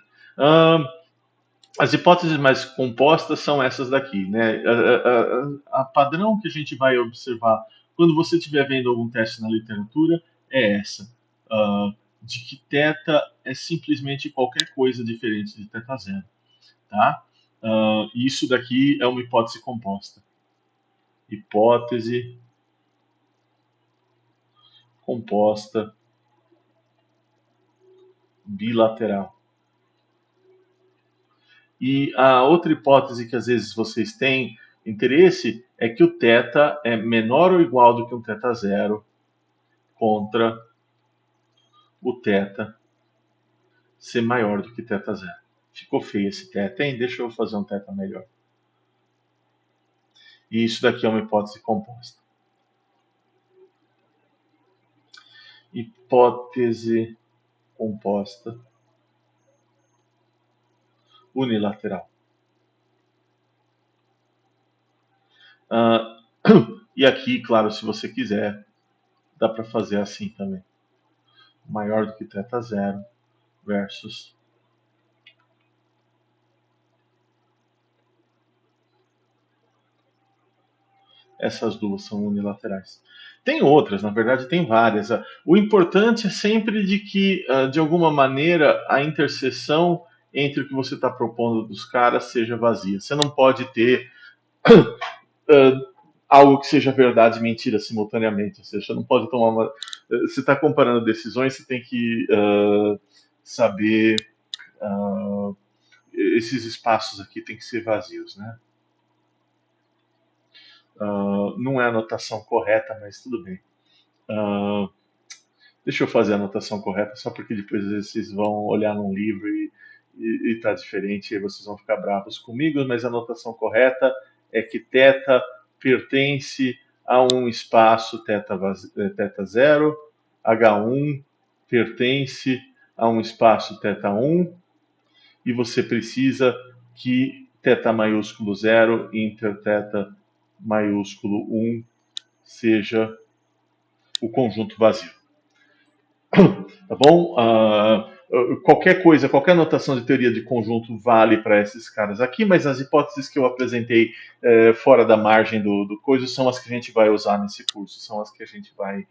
A: As hipóteses mais compostas são essas daqui, né? A padrão que a gente vai observar quando você estiver vendo algum teste na literatura é essa, de que θ é simplesmente qualquer coisa diferente de θ0, tá? Isso daqui é uma hipótese composta. Hipótese composta bilateral. E a outra hipótese que às vezes vocês têm interesse é que o θ é menor ou igual do que um θ0 contra o θ ser maior do que θ0. Ficou feio esse θ, hein? Deixa eu fazer um θ melhor. E isso daqui é uma hipótese composta. Hipótese composta unilateral. E aqui, claro, se você quiser, dá para fazer assim também. Maior do que θ0 versus essas duas são unilaterais. Tem outras, na verdade tem várias. O importante é sempre de que, de alguma maneira, a interseção entre o que você está propondo dos caras seja vazia. Você não pode ter algo que seja verdade e mentira simultaneamente. Ou seja, você não pode tomar uma. Você está comparando decisões, você tem que saber. Esses espaços aqui têm que ser vazios, né? Não é a anotação correta, mas tudo bem. Deixa eu fazer a anotação correta, só porque depois vocês vão olhar num livro e tá diferente, e aí vocês vão ficar bravos comigo, mas a anotação correta é que θ pertence a um espaço θ0, H1 pertence a um espaço θ1, e você precisa que θ maiúsculo 0 inter θ maiúsculo 1 seja o conjunto vazio. Tá bom? Qualquer coisa, qualquer notação de teoria de conjunto vale para esses caras aqui, mas as hipóteses que eu apresentei fora da margem do coisa são as que a gente vai usar nesse curso, são as que a gente vai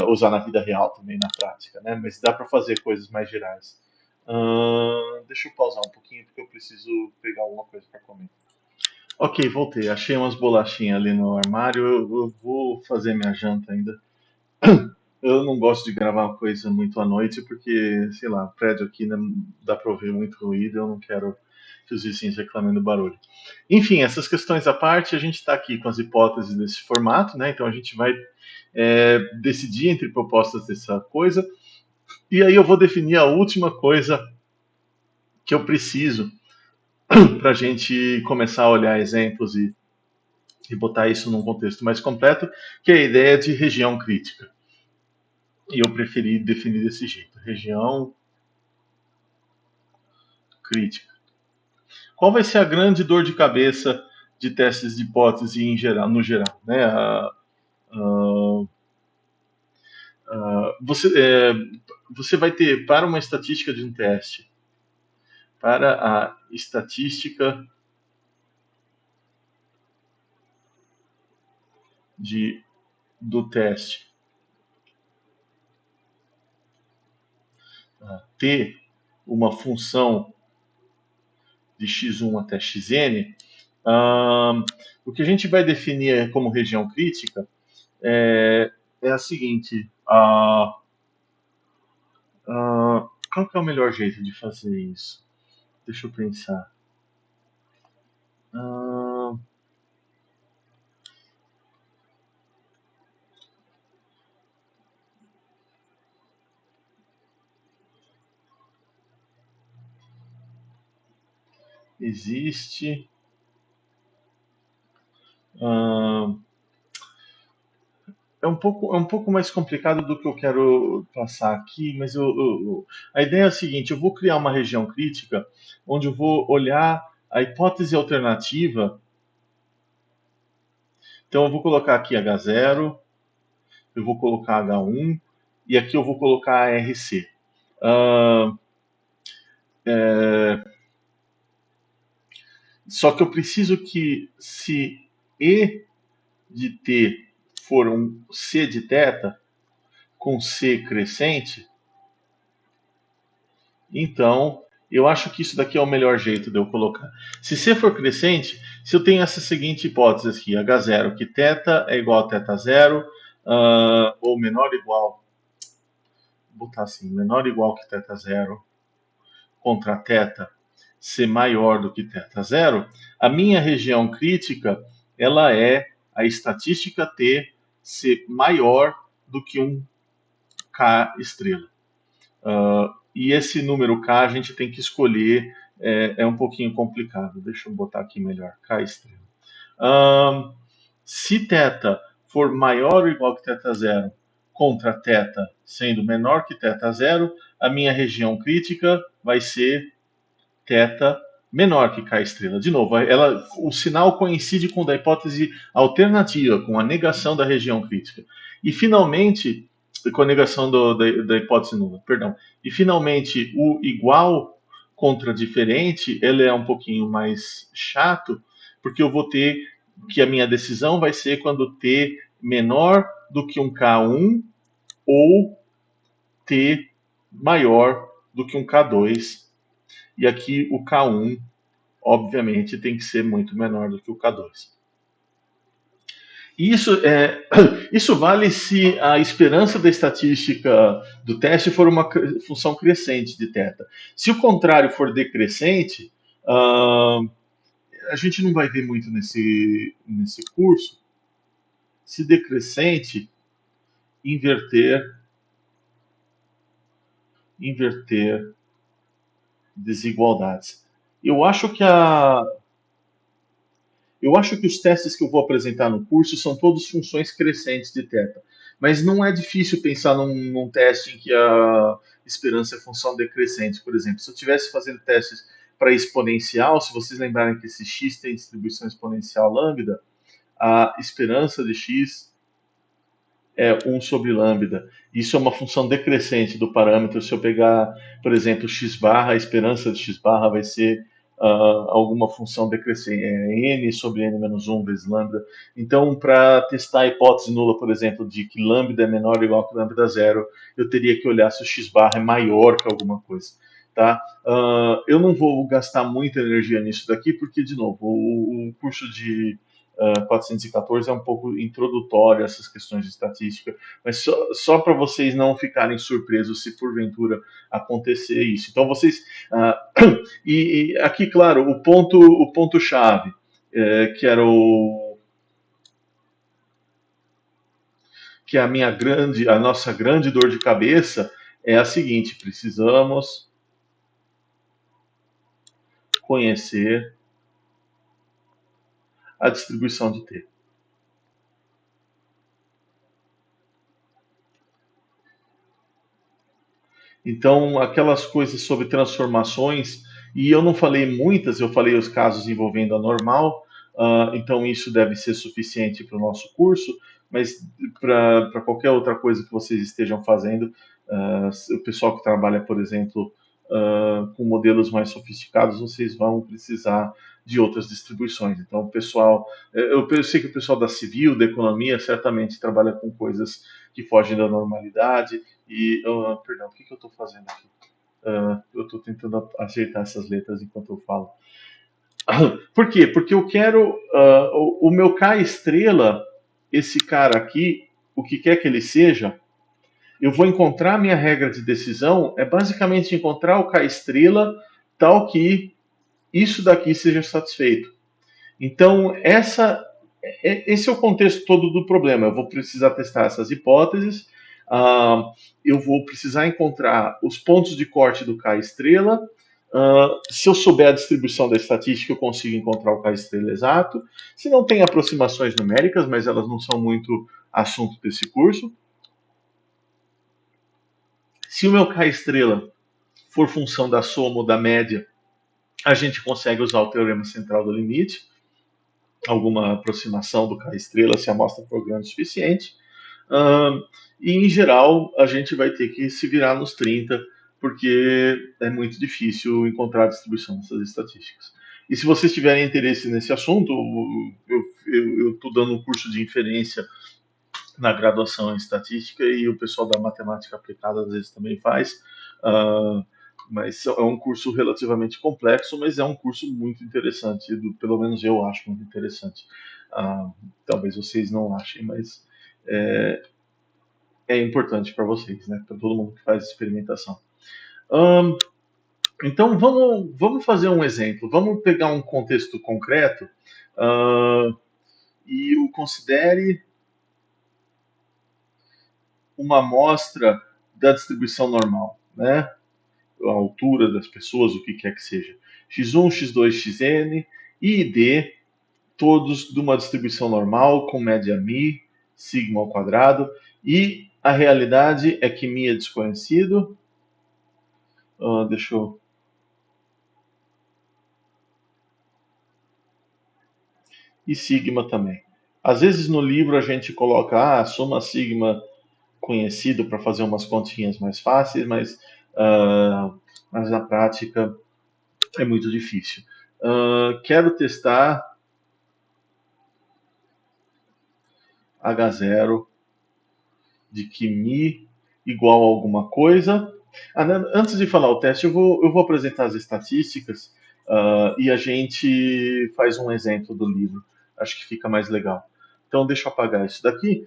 A: usar na vida real também, na prática, né? Mas dá para fazer coisas mais gerais. Deixa eu pausar um pouquinho porque eu preciso pegar alguma coisa para comer. Ok, voltei. Achei umas bolachinhas ali no armário. Eu vou fazer minha janta ainda. Eu não gosto de gravar uma coisa muito à noite porque, sei lá, o prédio aqui não dá para ouvir muito ruído. Eu não quero que os vizinhos reclamem do barulho. Enfim, essas questões à parte, a gente está aqui com as hipóteses desse formato, né? Então a gente vai decidir entre propostas dessa coisa. E aí eu vou definir a última coisa que eu preciso para a gente começar a olhar exemplos e botar isso num contexto mais completo, que é a ideia de região crítica. E eu preferi definir desse jeito, região crítica. Qual vai ser a grande dor de cabeça de testes de hipótese em geral, no geral? Né? Você vai ter, para uma estatística de um teste, para a estatística do teste, ter uma função de x1 até xn, o que a gente vai definir como região crítica é a seguinte: Qual que é o melhor jeito de fazer isso? Deixa eu pensar. Ah, existe. ah, é um pouco mais complicado do que eu quero passar aqui, mas a ideia é a seguinte: eu vou criar uma região crítica onde eu vou olhar a hipótese alternativa. Então eu vou colocar aqui H0, eu vou colocar H1 e aqui eu vou colocar ARC. Ah, só que eu preciso que, se E de T for um C de θ com C crescente, então eu acho que isso daqui é o melhor jeito de eu colocar. Se C for crescente, se eu tenho essa seguinte hipótese aqui, H0, que θ é igual a θ0, ou menor ou igual, vou botar assim, menor ou igual que θ0, contra θ ser maior do que θ0, a minha região crítica ela é a estatística T ser maior do que um K estrela. E esse número K a gente tem que escolher, é um pouquinho complicado. Deixa eu botar aqui melhor, K estrela. Se θ for maior ou igual que θ0 contra θ sendo menor que θ0, a minha região crítica vai ser θ menor que K estrela. De novo, o sinal coincide com o da hipótese alternativa, com a negação da região crítica. E finalmente, com a negação da hipótese nula, perdão. E finalmente, o igual contra diferente, ele é um pouquinho mais chato, porque eu vou ter que a minha decisão vai ser quando T menor do que um K1 ou T maior do que um K2. E aqui o K1, obviamente, tem que ser muito menor do que o K2. Isso vale se a esperança da estatística do teste for uma função crescente de θ. Se o contrário for decrescente, a gente não vai ver muito nesse curso. Se decrescente, inverter desigualdades. Eu acho que os testes que eu vou apresentar no curso são todos funções crescentes de θ. Mas não é difícil pensar num teste em que a esperança é função decrescente, por exemplo. Se eu estivesse fazendo testes para exponencial, se vocês lembrarem que esse x tem distribuição exponencial lambda, a esperança de x é 1 sobre lambda. Isso é uma função decrescente do parâmetro. Se eu pegar, por exemplo, x barra, a esperança de x barra vai ser alguma função decrescente, n sobre n menos 1 vezes lambda. Então, para testar a hipótese nula, por exemplo, de que lambda é menor ou igual que lambda zero, eu teria que olhar se o x barra é maior que alguma coisa. Tá? Eu não vou gastar muita energia nisso daqui, porque, de novo, o curso de 414 é um pouco introdutório a essas questões de estatística, mas só para vocês não ficarem surpresos se porventura acontecer isso. Então vocês e aqui, claro, o ponto chave que era que é a nossa grande dor de cabeça é a seguinte: precisamos conhecer a distribuição de T. Então, aquelas coisas sobre transformações, e eu não falei muitas, eu falei os casos envolvendo a normal, então isso deve ser suficiente para o nosso curso, mas para qualquer outra coisa que vocês estejam fazendo, o pessoal que trabalha, por exemplo, com modelos mais sofisticados, vocês vão precisar de outras distribuições. Então, o pessoal, eu sei que o pessoal da civil, da economia, certamente trabalha com coisas que fogem da normalidade. E, perdão, o que eu estou fazendo aqui? Eu estou tentando ajeitar essas letras enquanto eu falo. Por quê? Porque eu quero o meu K estrela, esse cara aqui, o que quer que ele seja, eu vou encontrar a minha regra de decisão, é basicamente encontrar o K-estrela tal que isso daqui seja satisfeito. Então, esse é o contexto todo do problema. Eu vou precisar testar essas hipóteses, eu vou precisar encontrar os pontos de corte do K-estrela. Se eu souber a distribuição da estatística, eu consigo encontrar o K-estrela exato. Se não tem aproximações numéricas, mas elas não são muito assunto desse curso. Se o meu K-estrela for função da soma ou da média, a gente consegue usar o teorema central do limite, alguma aproximação do K-estrela se a amostra for grande o suficiente. E, em geral, a gente vai ter que se virar nos 30, porque é muito difícil encontrar a distribuição dessas estatísticas. E se vocês tiverem interesse nesse assunto, eu estou dando um curso de inferência na graduação em estatística e o pessoal da matemática aplicada às vezes também faz. Mas é um curso relativamente complexo, mas é um curso muito interessante, pelo menos eu acho muito interessante. Talvez vocês não achem, mas é importante para vocês, né? Para todo mundo que faz experimentação. Então vamos fazer um exemplo. Vamos pegar um contexto concreto e o considere uma amostra da distribuição normal, né? A altura das pessoas, o que quer que seja. X1, X2, Xn e D, todos de uma distribuição normal, com média μ, sigma ao quadrado, e a realidade é que μ é desconhecido. Deixa eu... E sigma também. Às vezes no livro a gente coloca soma sigma conhecido para fazer umas continhas mais fáceis, mas na prática é muito difícil. Quero testar H0 de que μ igual a alguma coisa. Antes de falar o teste, eu vou apresentar as estatísticas e a gente faz um exemplo do livro. Acho que fica mais legal. Então, deixa eu apagar isso daqui.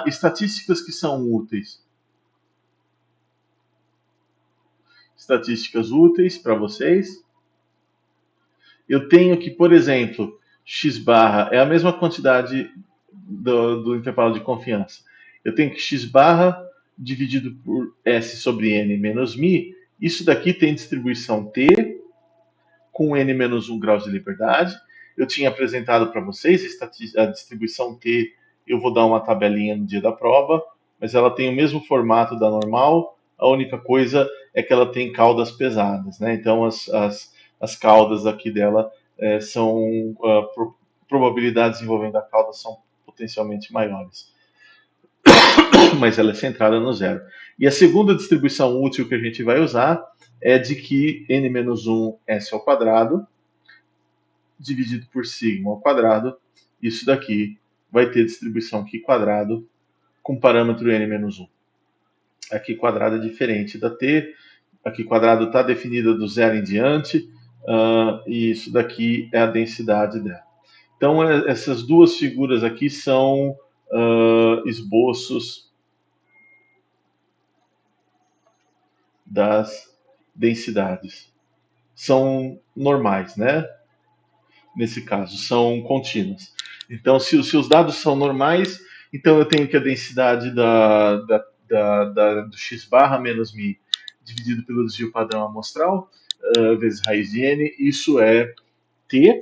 A: Estatísticas que são úteis. Estatísticas úteis para vocês. Eu tenho que, por exemplo, x barra é a mesma quantidade do intervalo de confiança. Eu tenho que x barra dividido por S sobre N menos μ. Isso daqui tem distribuição T com N menos 1 graus de liberdade. Eu tinha apresentado para vocês a distribuição T. Eu vou dar uma tabelinha no dia da prova, mas ela tem o mesmo formato da normal. A única coisa é que ela tem caudas pesadas, né? Então as caudas aqui dela são probabilidades envolvendo a cauda são potencialmente maiores. Mas ela é centrada no zero. E a segunda distribuição útil que a gente vai usar é de que n-1 s ao quadrado dividido por sigma ao quadrado, isso daqui vai ter distribuição Q quadrado com parâmetro n-1. A Q quadrado é diferente da T, a Q quadrado está definida do zero em diante, e isso daqui é a densidade dela. Então, essas duas figuras aqui são esboços das densidades. São normais, né? Nesse caso, são contínuas. Então, se os dados são normais, então eu tenho que a densidade do x barra menos μ dividido pelo desvio padrão amostral, vezes raiz de n, isso é t,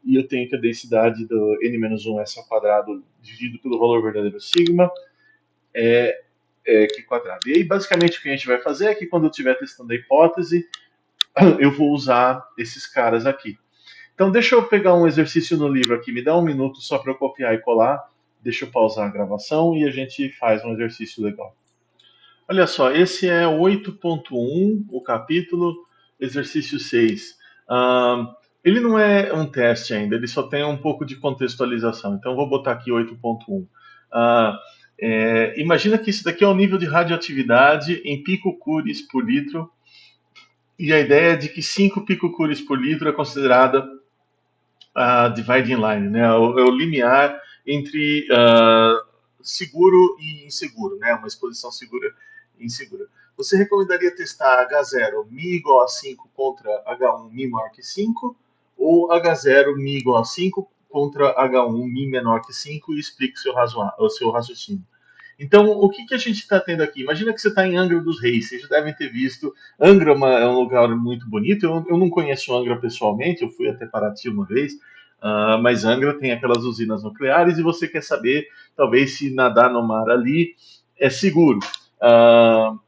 A: e eu tenho que a densidade do n-1 s ao quadrado dividido pelo valor verdadeiro sigma é Q quadrado. E aí, basicamente, o que a gente vai fazer é que quando eu estiver testando a hipótese, eu vou usar esses caras aqui. Então, deixa eu pegar um exercício no livro aqui. Me dá um minuto só para eu copiar e colar. Deixa eu pausar a gravação e a gente faz um exercício legal. Olha só, esse é 8.1, o capítulo, exercício 6. Ele não é um teste ainda, ele só tem um pouco de contextualização. Então, eu vou botar aqui 8.1. Imagina que isso daqui é o nível de radioatividade em picocuries por litro. E a ideia é de que 5 picocuries por litro é considerada a dividing line, né? É o limiar entre seguro e inseguro, né? Uma exposição segura e insegura. Você recomendaria testar H0 mi igual a 5 contra H1 mi maior que 5 ou H0 mi igual a 5 contra H1 mi menor que 5 e explique o seu raciocínio. Então, o que a gente está tendo aqui? Imagina que você está em Angra dos Reis, vocês já devem ter visto. Angra é um lugar muito bonito. Eu não conheço Angra pessoalmente, eu fui até Paraty uma vez, mas Angra tem aquelas usinas nucleares e você quer saber, talvez, se nadar no mar ali é seguro. O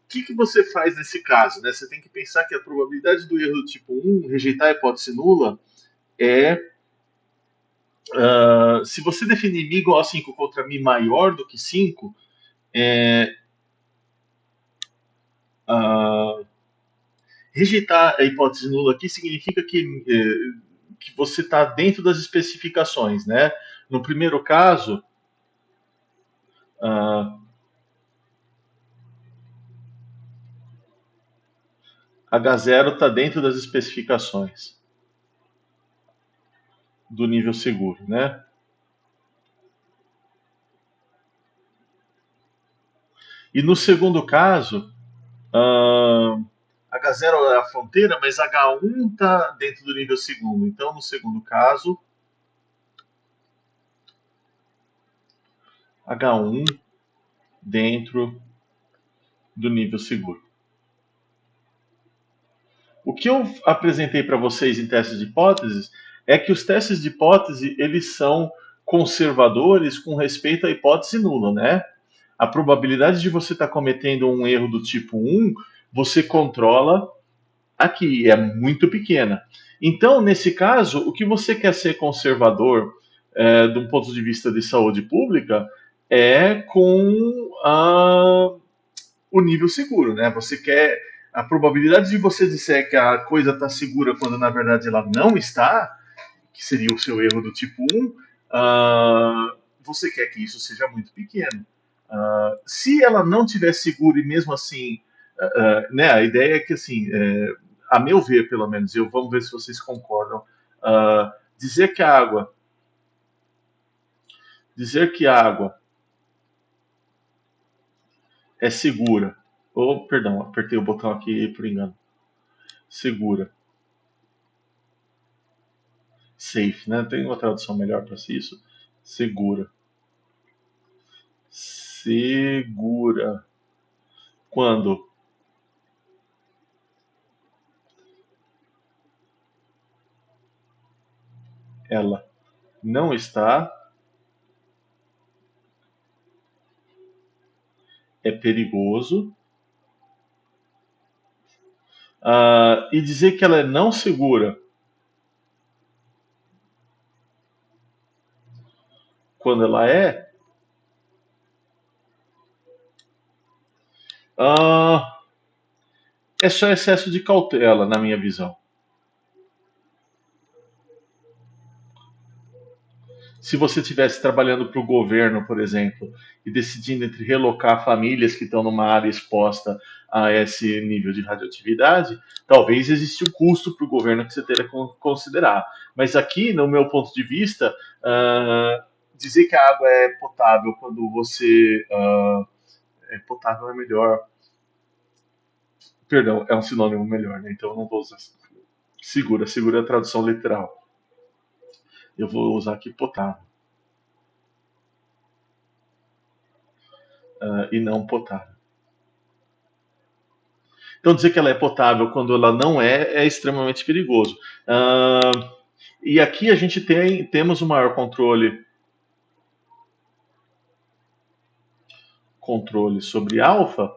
A: que você faz nesse caso? Né? Você tem que pensar que a probabilidade do erro do tipo 1, rejeitar a hipótese nula, é se você definir mi igual a 5 contra mi maior do que 5, rejeitar a hipótese nula aqui significa que você está dentro das especificações, né? No primeiro caso, H0 está dentro das especificações do nível seguro, né? E no segundo caso, H0 é a fronteira, mas H1 está dentro do nível seguro. Então, no segundo caso, H1 dentro do nível seguro. O que eu apresentei para vocês em testes de hipóteses é que os testes de hipótese eles são conservadores com respeito à hipótese nula, né? A probabilidade de você estar cometendo um erro do tipo 1, você controla aqui, é muito pequena. Então, nesse caso, o que você quer ser conservador de um ponto de vista de saúde pública é com o nível seguro, né? Você quer a probabilidade de você dizer que a coisa está segura quando na verdade ela não está, que seria o seu erro do tipo 1, você quer que isso seja muito pequeno. Se ela não tiver segura e mesmo assim, né, a ideia é que assim, a meu ver pelo menos, vamos ver se vocês concordam, dizer que a água é segura, ou perdão, apertei o botão aqui por engano, segura, safe, né? Tem uma tradução melhor para isso? Segura. Segura. Quando ela não está, é perigoso. E dizer que ela é não segura quando ela é só excesso de cautela, na minha visão. Se você estivesse trabalhando para o governo, por exemplo, e decidindo entre relocar famílias que estão numa área exposta a esse nível de radioatividade, talvez exista um custo para o governo que você teria que considerar. Mas aqui, no meu ponto de vista, dizer que a água é potável quando você. Potável é melhor. Perdão, é um sinônimo melhor, né? Então eu não vou usar. Segura é a tradução literal. Eu vou usar aqui potável. E não potável. Então, dizer que ela é potável quando ela não é extremamente perigoso. E aqui a gente temos o maior controle sobre alfa.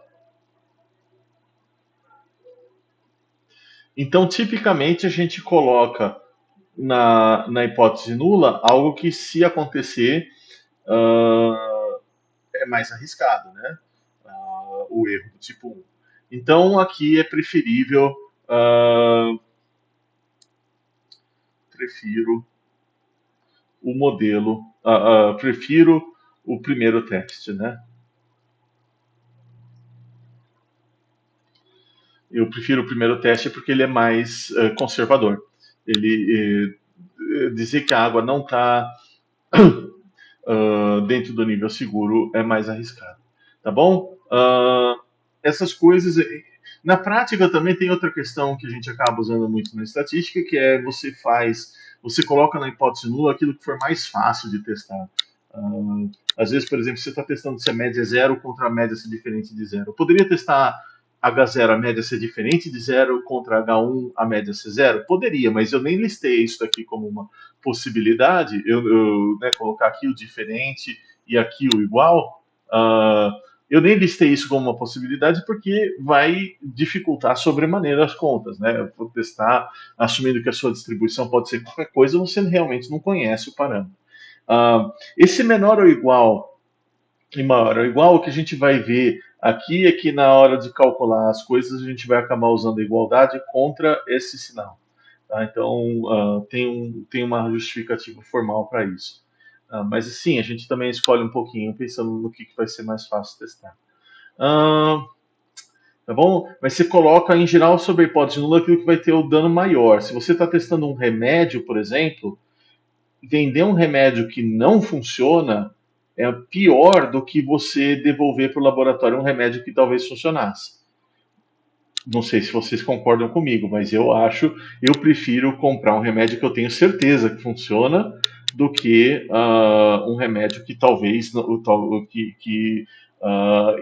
A: Então, tipicamente, a gente coloca na hipótese nula algo que, se acontecer, é mais arriscado, né? O erro do tipo 1. Então, aqui é preferível. Prefiro o modelo. Prefiro o primeiro teste, né? Eu prefiro o primeiro teste porque ele é mais conservador. Ele dizer que a água não está dentro do nível seguro é mais arriscado. Tá bom? Essas coisas. Na prática também tem outra questão que a gente acaba usando muito na estatística, que é você coloca na hipótese nula aquilo que for mais fácil de testar. Às vezes, por exemplo, você está testando se a média é zero contra a média ser diferente de zero. Eu poderia testar H0 a média ser diferente de zero contra H1 a média ser zero? Poderia, mas eu nem listei isso aqui como uma possibilidade. Né, colocar aqui o diferente e aqui o igual. Eu nem listei isso como uma possibilidade porque vai dificultar sobremaneira as contas, né? Eu vou testar assumindo que a sua distribuição pode ser qualquer coisa, você realmente não conhece o parâmetro. Esse menor ou igual e maior ou igual, o que a gente vai ver aqui é que na hora de calcular as coisas, a gente vai acabar usando a igualdade contra esse sinal. Tá? Então, tem uma justificativa formal para isso. Mas, sim, a gente também escolhe um pouquinho pensando no que vai ser mais fácil testar. Tá bom? Mas você coloca, em geral, sobre a hipótese nula, aquilo que vai ter o dano maior. Se você está testando um remédio, por exemplo, vender um remédio que não funciona é pior do que você devolver para o laboratório um remédio que talvez funcionasse. Não sei se vocês concordam comigo, mas eu prefiro comprar um remédio que eu tenho certeza que funciona do que um remédio que talvez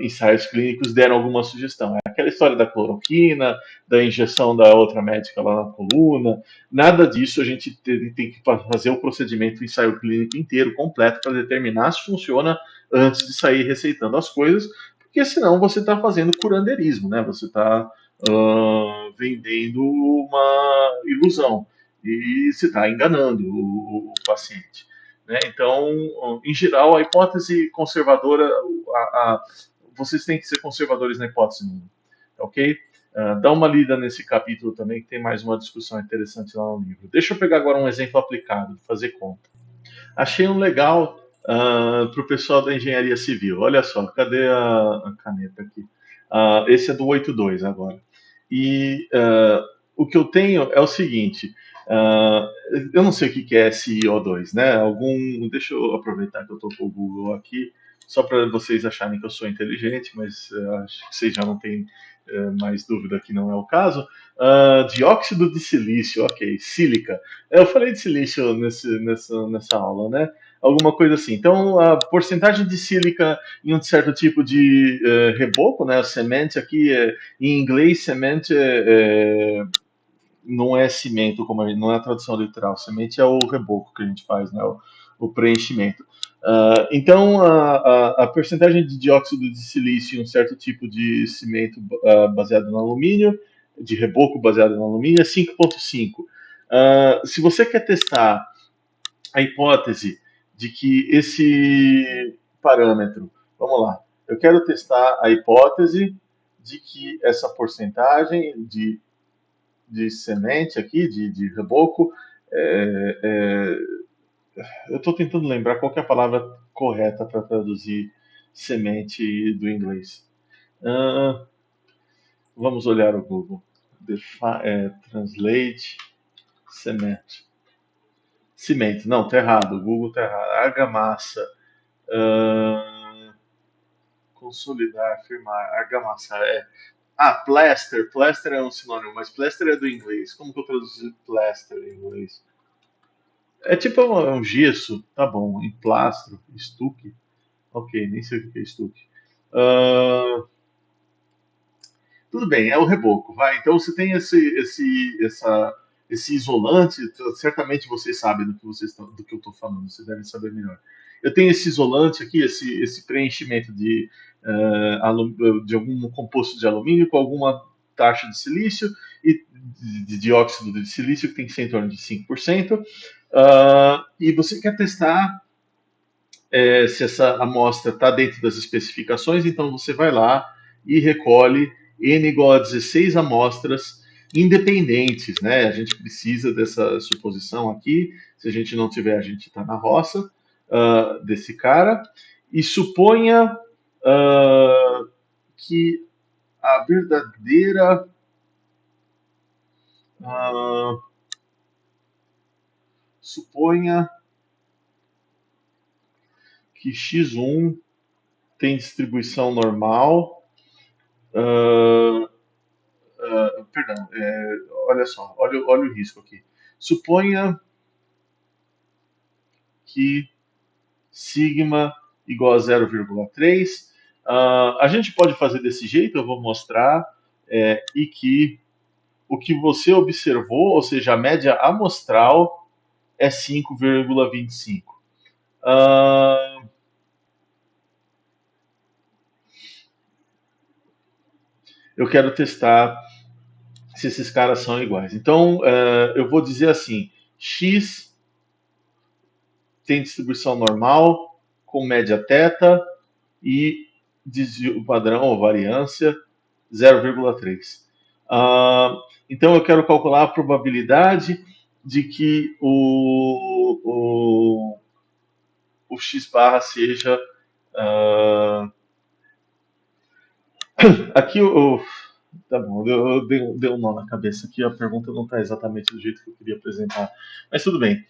A: ensaios clínicos deram alguma sugestão. É aquela história da cloroquina, da injeção da outra médica lá na coluna. Nada disso a gente tem que fazer o procedimento ensaio clínico inteiro, completo, para determinar se funciona antes de sair receitando as coisas, porque senão você está fazendo curandeirismo, né? Você está vendendo uma ilusão e se está enganando o paciente. Né? Então, em geral, a hipótese conservadora, vocês têm que ser conservadores na hipótese nula, ok? Dá uma lida nesse capítulo também, que tem mais uma discussão interessante lá no livro. Deixa eu pegar agora um exemplo aplicado, de fazer conta. Achei um legal para o pessoal da engenharia civil. Olha só, cadê a caneta aqui? Esse é do 8.2 agora. E o que eu tenho é o seguinte: eu não sei o que é SiO2, né? Deixa eu aproveitar que eu estou com o Google aqui, só para vocês acharem que eu sou inteligente, mas acho que vocês já não têm mais dúvida que não é o caso. Dióxido de silício, ok, sílica. Eu falei de silício nessa aula, né? Alguma coisa assim. Então, a porcentagem de sílica em um certo tipo de reboco, né? Semente aqui, em inglês, semente não é cimento, não é a tradução literal. Semente é o reboco que a gente faz, né? O preenchimento. Então, a porcentagem de dióxido de silício em um certo tipo de cimento baseado no alumínio, de reboco baseado no alumínio, é 5,5. Se você quer testar a hipótese de que esse parâmetro, vamos lá, eu quero testar a hipótese de que essa porcentagem de semente aqui, de reboco, eu estou tentando lembrar qual que é a palavra correta para traduzir semente do inglês. Vamos olhar o Google. Translate semente. Cimento, não, tá errado. O Google tá errado. Argamassa. Consolidar, firmar, argamassar. Plaster. Plaster é um sinônimo, mas plaster é do inglês. Como que eu traduzi plaster em inglês? É tipo um gesso, tá bom. Emplastro, estuque. Ok, nem sei o que é estuque. Tudo bem, é o reboco, vai. Então você tem esse isolante, certamente vocês sabem do que eu estou falando, vocês devem saber melhor. Eu tenho esse isolante aqui, esse preenchimento de algum composto de alumínio com alguma taxa de silício e de dióxido de silício, que tem que ser em torno de 5%. E você quer testar se essa amostra está dentro das especificações, então você vai lá e recolhe N igual a 16 amostras independentes, né? A gente precisa dessa suposição aqui. Se a gente não tiver, a gente está na roça desse cara. E suponha que a verdadeira suponha que x1 tem distribuição normal. Perdão, olha só, olha o risco aqui. Suponha que sigma igual a 0,3. A gente pode fazer desse jeito, eu vou mostrar, e que o que você observou, ou seja, a média amostral, é 5,25. Eu quero testar se esses caras são iguais. Então, eu vou dizer assim: x tem distribuição normal, com média θ, e desvio padrão ou variância 0,3. Então, eu quero calcular a probabilidade de que o x barra seja. Aqui tá bom, eu dei um nó na cabeça aqui, a pergunta não está exatamente do jeito que eu queria apresentar, mas tudo bem.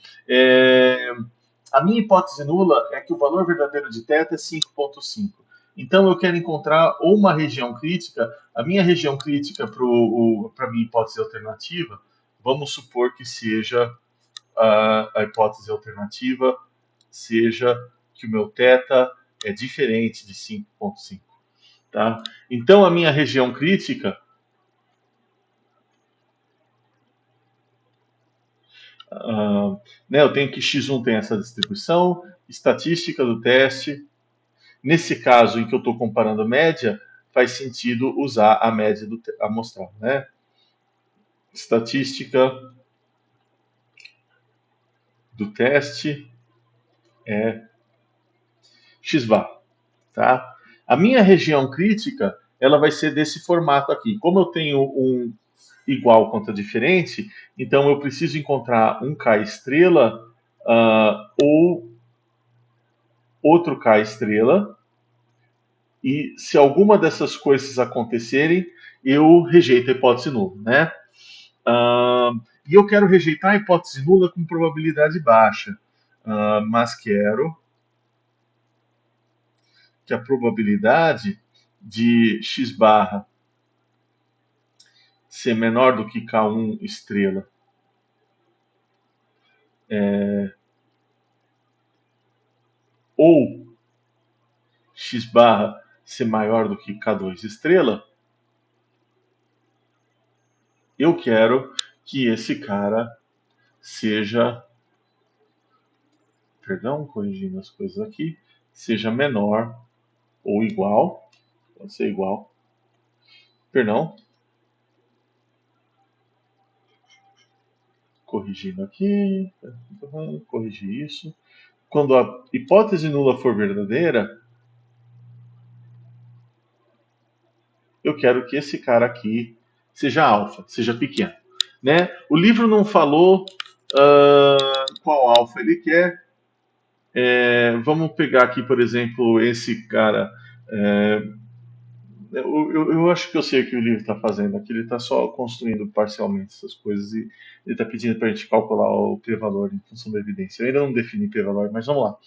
A: A minha hipótese nula é que o valor verdadeiro de θ é 5,5. Então eu quero encontrar ou uma região crítica. A minha região crítica para a minha hipótese alternativa, vamos supor que seja a hipótese alternativa, seja que o meu θ é diferente de 5,5. Tá? Então a minha região crítica, eu tenho que x1 tem essa distribuição, estatística do teste. Nesse caso em que eu estou comparando a média, faz sentido usar a média amostral, né? Estatística do teste é x bar, tá? A minha região crítica, ela vai ser desse formato aqui. Como eu tenho um igual contra diferente, então eu preciso encontrar um K estrela ou outro K estrela, e se alguma dessas coisas acontecerem, eu rejeito a hipótese nula, né? E eu quero rejeitar a hipótese nula com probabilidade baixa, mas quero que a probabilidade de x barra ser menor do que K1 estrela ou x barra ser maior do que K2 estrela, eu quero que esse cara seja, perdão, corrigindo as coisas aqui, seja menor ou igual, pode ser igual, perdão, corrigindo aqui, corrigir isso. Quando a hipótese nula for verdadeira, eu quero que esse cara aqui seja alfa, seja pequeno. Né? O livro não falou qual alfa ele quer. Vamos pegar aqui, por exemplo, esse cara. Eu acho que eu sei o que o livro está fazendo aqui. Ele está só construindo parcialmente essas coisas e ele está pedindo para a gente calcular o p-valor em função da evidência. Eu ainda não defini p-valor, mas vamos lá.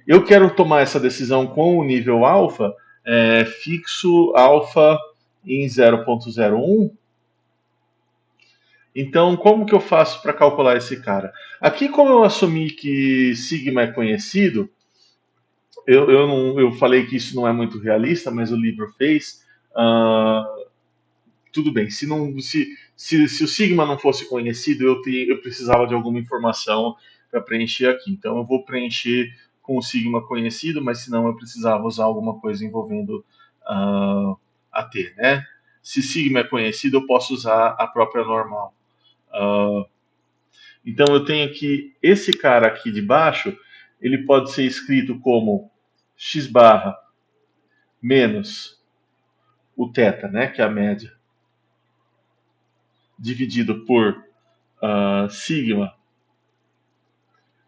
A: Eu quero tomar essa decisão com o nível alfa, fixo alfa em 0,01. Então, como que eu faço para calcular esse cara? Aqui, como eu assumi que sigma é conhecido, eu falei que isso não é muito realista, mas o livro fez. Tudo bem, se o sigma não fosse conhecido, eu precisava de alguma informação para preencher aqui. Então, eu vou preencher com o sigma conhecido, mas senão eu precisava usar alguma coisa envolvendo a t, né? Se sigma é conhecido, eu posso usar a própria normal. Então eu tenho aqui esse cara aqui de baixo, ele pode ser escrito como x barra menos o θ, né, que é a média, dividido por sigma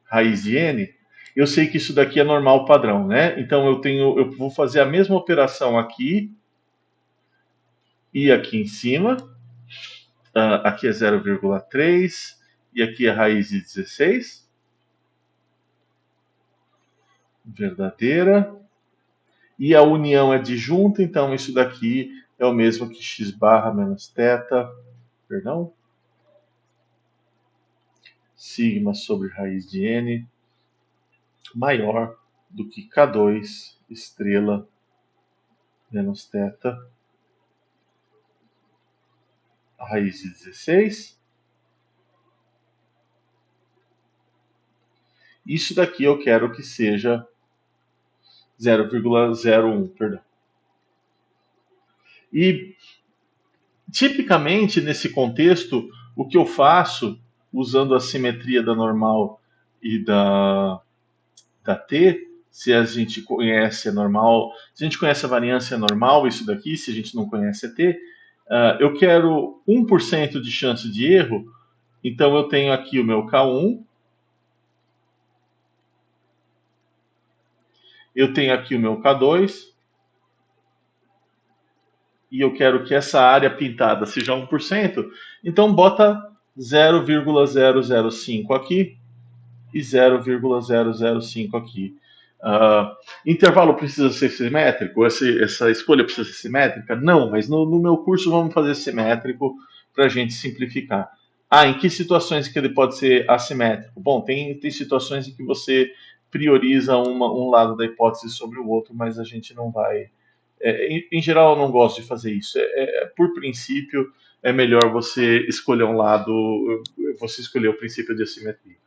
A: raiz de n. Eu sei que isso daqui é normal padrão, né? Então eu vou fazer a mesma operação aqui e aqui em cima. Aqui é 0,3 e aqui é raiz de 16. verdadeira. E a união é disjunta, então isso daqui é o mesmo que x barra menos θ, perdão, sigma sobre raiz de n maior do que K2 estrela menos θ, a raiz de 16. Isso daqui eu quero que seja 0,01, perdão. E tipicamente nesse contexto, o que eu faço usando a simetria da normal e da t, se a gente conhece a normal, se a gente conhece a variância normal, isso daqui, se a gente não conhece a t, eu quero 1% de chance de erro, então eu tenho aqui o meu K1, eu tenho aqui o meu K2, e eu quero que essa área pintada seja 1%, então bota 0,005 aqui e 0,005 aqui. Intervalo precisa ser simétrico? Essa escolha precisa ser simétrica? Não, mas no meu curso vamos fazer simétrico para a gente simplificar. Em que situações que ele pode ser assimétrico? Bom, tem situações em que você prioriza um lado da hipótese sobre o outro, mas a gente não vai. Em geral, eu não gosto de fazer isso. Por princípio, é melhor você escolher um lado, você escolher o princípio de assimetria.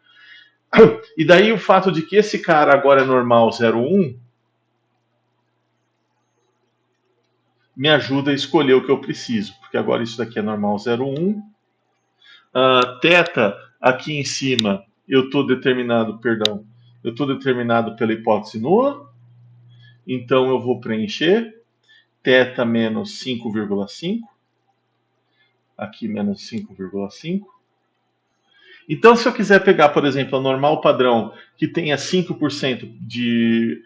A: E daí o fato de que esse cara agora é normal 0,1 me ajuda a escolher o que eu preciso, porque agora isso daqui é normal 0,1. Θ aqui em cima eu estou determinado pela hipótese nula, então eu vou preencher θ menos 5,5, aqui menos 5,5. Então, se eu quiser pegar, por exemplo, a normal padrão que tenha 5% de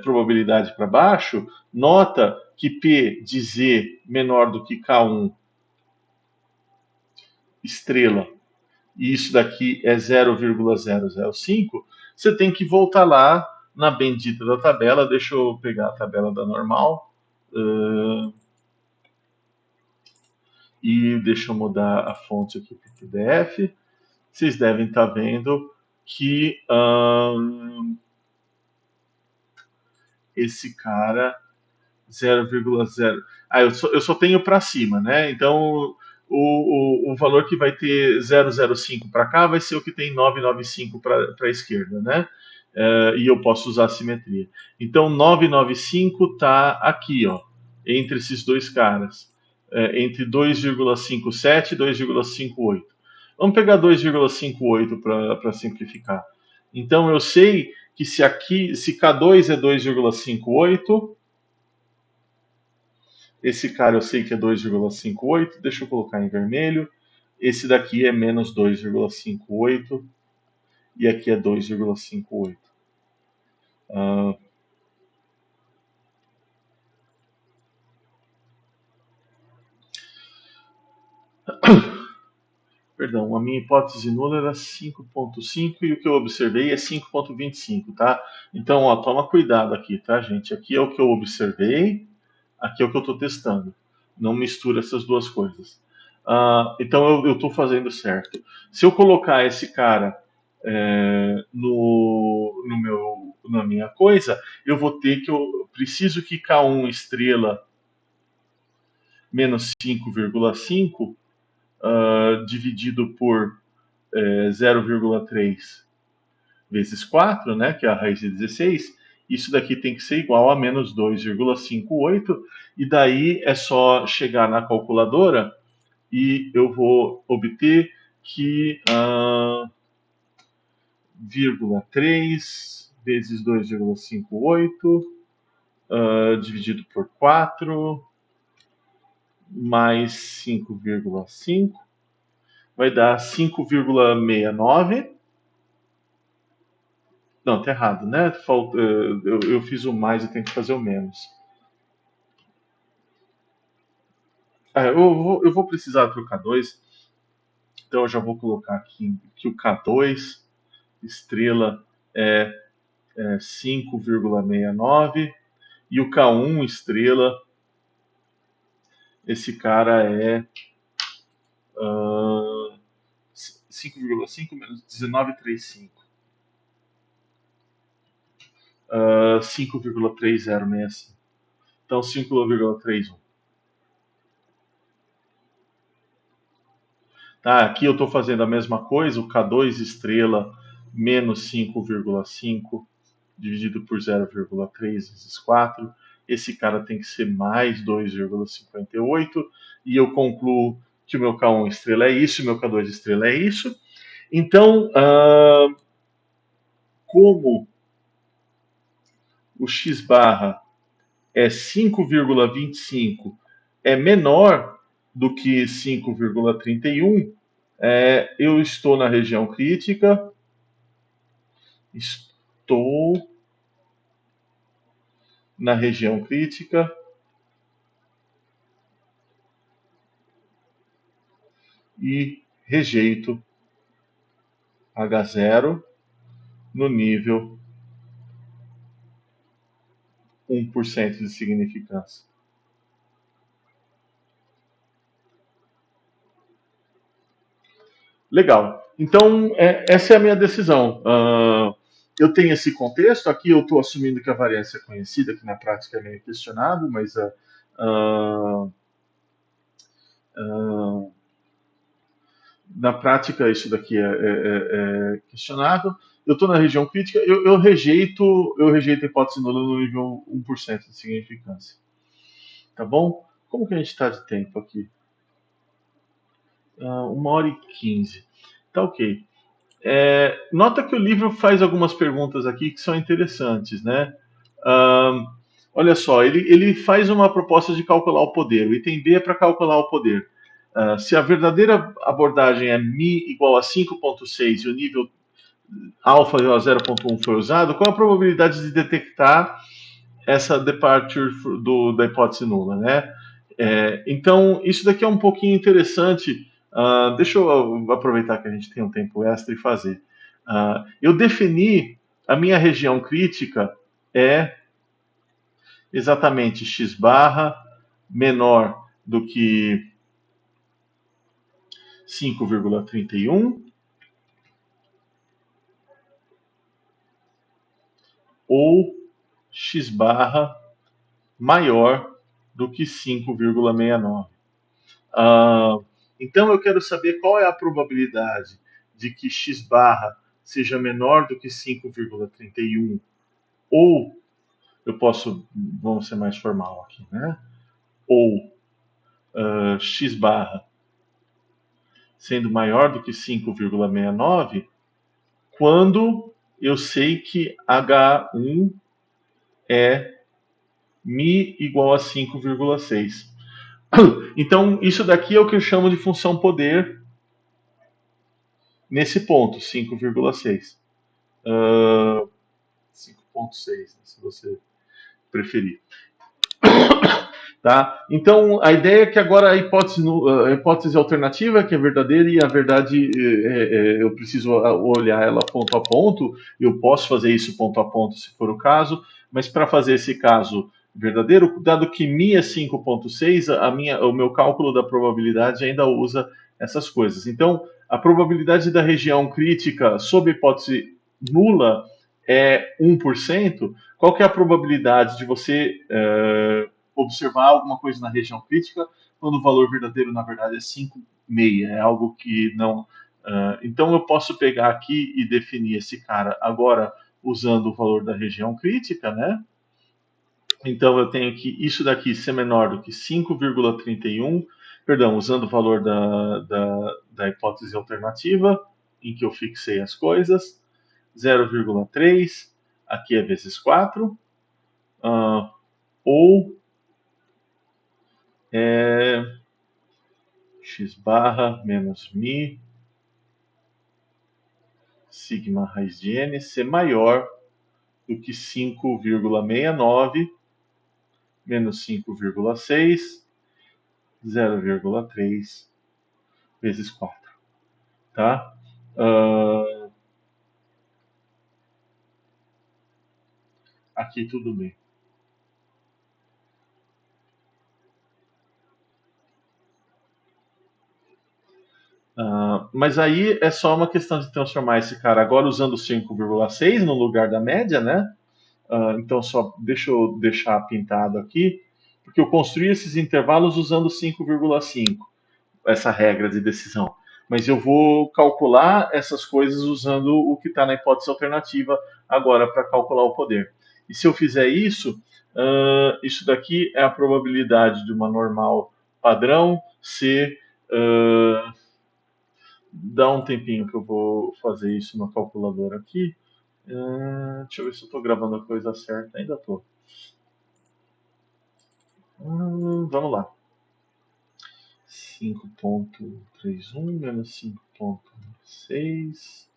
A: probabilidade para baixo, nota que P de Z menor do que K1 estrela, e isso daqui é 0,005, você tem que voltar lá na bendita da tabela. Deixa eu pegar a tabela da normal. E deixa eu mudar a fonte aqui para o PDF. Vocês devem estar vendo que esse cara 0,0. Eu só tenho para cima, né? Então o valor que vai ter 0,05 para cá vai ser o que tem 995 para a esquerda, né? E eu posso usar a simetria. Então 995 está aqui, ó, entre esses dois caras, entre 2,57 e 2,58. Vamos pegar 2,58 para simplificar. Então eu sei que se K2 é 2,58, esse cara eu sei que é 2,58, deixa eu colocar em vermelho. Esse daqui é menos 2,58 e aqui é 2,58. Perdão, a minha hipótese nula era 5,5 e o que eu observei é 5,25, tá? Então, ó, toma cuidado aqui, tá, gente? Aqui é o que eu observei, aqui é o que eu estou testando. Não mistura essas duas coisas. Então, eu estou fazendo certo. Se eu colocar esse cara na minha coisa, eu vou ter que eu preciso que K1 estrela menos 5,5 dividido por 0,3 vezes 4, né, que é a raiz de 16, isso daqui tem que ser igual a menos 2,58, e daí é só chegar na calculadora e eu vou obter que 0,3 vezes 2,58 dividido por 4 mais 5,5 vai dar 5,69. Não, tá errado, né? Eu fiz o mais e tenho que fazer o menos. Eu vou precisar do K2, então eu já vou colocar aqui que o K2 estrela é é 5,69 e o K1 estrela, esse cara é 5,5 menos 19,35. 5,3065. Então 5,31. Tá, aqui eu estou fazendo a mesma coisa, o K2 estrela menos 5,5 dividido por 0,3 vezes 4. Esse cara tem que ser mais 2,58. E eu concluo que o meu K1 estrela é isso, o meu K2 estrela é isso. Então, como o x barra é 5,25, é menor do que 5,31, eu estou na região crítica. Estou na região crítica e rejeito H0 no nível 1% de significância. Legal. Então, essa é a minha decisão. Eu tenho esse contexto, aqui eu estou assumindo que a variância é conhecida, que na prática é meio questionável, mas na prática isso daqui é questionável. Eu estou na região crítica, eu rejeito a hipótese nula no nível 1% de significância. Tá bom? Como que a gente está de tempo aqui? 1h15. Tá ok. Nota que o livro faz algumas perguntas aqui que são interessantes, né? Olha só, ele faz uma proposta de calcular o poder. O item B é para calcular o poder. Se a verdadeira abordagem é mi igual a 5,6 e o nível alfa igual a 0,1 foi usado, qual a probabilidade de detectar essa departure da hipótese nula, né? Então, isso daqui é um pouquinho interessante. Deixa eu aproveitar que a gente tem um tempo extra e fazer. Eu defini a minha região crítica é exatamente x barra menor do que 5,31 ou x barra maior do que 5,69. Então eu quero saber qual é a probabilidade de que x barra seja menor do que 5,31 ou eu posso, vamos ser mais formal aqui, né? Ou x barra sendo maior do que 5,69 quando eu sei que H1 é mi igual a 5,6. Então, isso daqui é o que eu chamo de função poder nesse ponto, 5,6. 5,6, se você preferir. Tá? Então, a ideia é que agora a hipótese alternativa, que é verdadeira, e a verdade eu preciso olhar ela ponto a ponto. Eu posso fazer isso ponto a ponto, se for o caso, mas para fazer esse caso verdadeiro, dado que mi é 5,6, o meu cálculo da probabilidade ainda usa essas coisas. Então, a probabilidade da região crítica sob hipótese nula é 1%. Qual que é a probabilidade de você observar alguma coisa na região crítica, quando o valor verdadeiro, na verdade, é 5,6. É algo que não. Então, eu posso pegar aqui e definir esse cara agora usando o valor da região crítica, né? Então, eu tenho que isso daqui ser menor do que 5,31, perdão, usando o valor da hipótese alternativa, em que eu fixei as coisas, 0,3, aqui é vezes 4, ou x barra menos mi sigma raiz de n ser maior do que 5,69 menos 5,6, 0,3 vezes 4. Tá? Aqui tudo bem. Mas aí é só uma questão de transformar esse cara agora usando 5,6 no lugar da média, né? Então só deixa eu deixar pintado aqui, porque eu construí esses intervalos usando 5,5, essa regra de decisão. Mas eu vou calcular essas coisas usando o que está na hipótese alternativa agora para calcular o poder. E se eu fizer isso, isso daqui é a probabilidade de uma normal padrão ser. Dá um tempinho que eu vou fazer isso na calculadora aqui. Deixa eu ver se eu estou gravando a coisa certa. Ainda estou. Vamos lá. 5,31 menos 5,6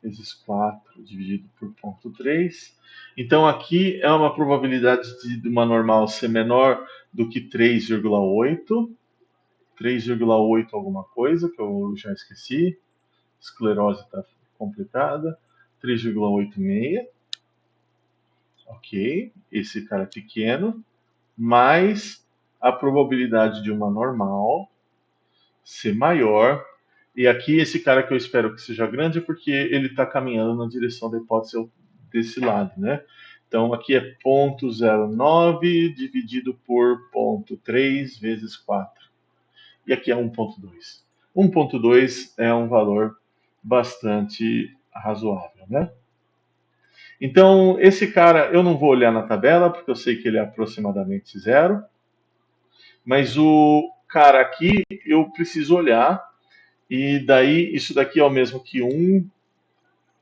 A: vezes 4 dividido por 0,3. Então aqui é uma probabilidade de uma normal ser menor do que 3,8. 3,8 alguma coisa que eu já esqueci. Esclerose está complicada. 3,86. Ok, esse cara é pequeno, mais a probabilidade de uma normal ser maior. E aqui esse cara que eu espero que seja grande porque ele está caminhando na direção da hipótese desse lado, né? Então aqui é 0,09 dividido por 0,3 vezes 4. E aqui é 1,2. 1,2 é um valor bastante razoável, né? Então, esse cara eu não vou olhar na tabela, porque eu sei que ele é aproximadamente zero. Mas o cara aqui eu preciso olhar, e daí isso daqui é o mesmo que 1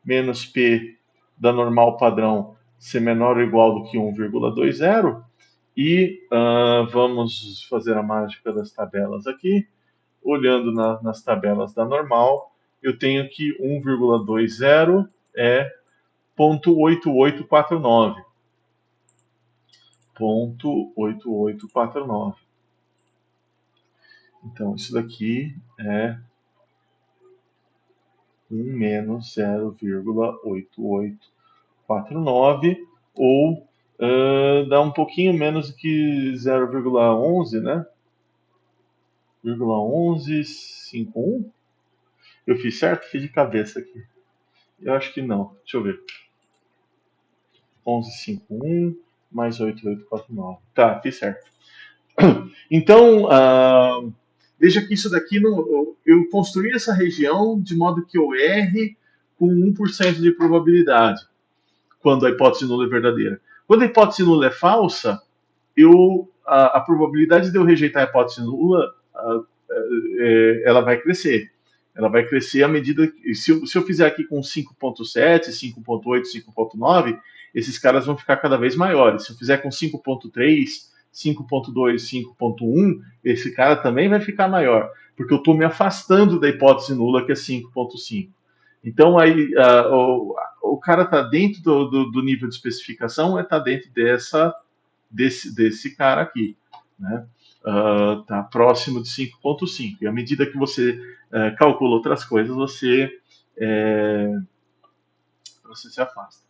A: menos P da normal padrão ser menor ou igual do que 1,20. E vamos fazer a mágica das tabelas aqui. Olhando nas tabelas da normal, eu tenho que 1,20 é 0,8849. 0,8849. Então, isso daqui é 1 menos 0,8849, ou dá um pouquinho menos que 0,11, né? 0,1151. Eu fiz certo? Fiz de cabeça aqui. Eu acho que não. Deixa eu ver. 1151 mais 8849. Tá, fiz certo. Então, veja que isso daqui, eu construí essa região de modo que eu erre com 1% de probabilidade, quando a hipótese nula é verdadeira. Quando a hipótese nula é falsa, a probabilidade de eu rejeitar a hipótese nula, ela vai crescer. Ela vai crescer à medida que, se eu fizer aqui com 5,7, 5,8, 5,9, esses caras vão ficar cada vez maiores. Se eu fizer com 5,3, 5,2, 5,1, esse cara também vai ficar maior, porque eu estou me afastando da hipótese nula, que é 5,5. Então, aí, o cara está dentro do nível de especificação, está dentro desse cara aqui, né? Está próximo de 5,5. E à medida que você calcula outras coisas, você se afasta.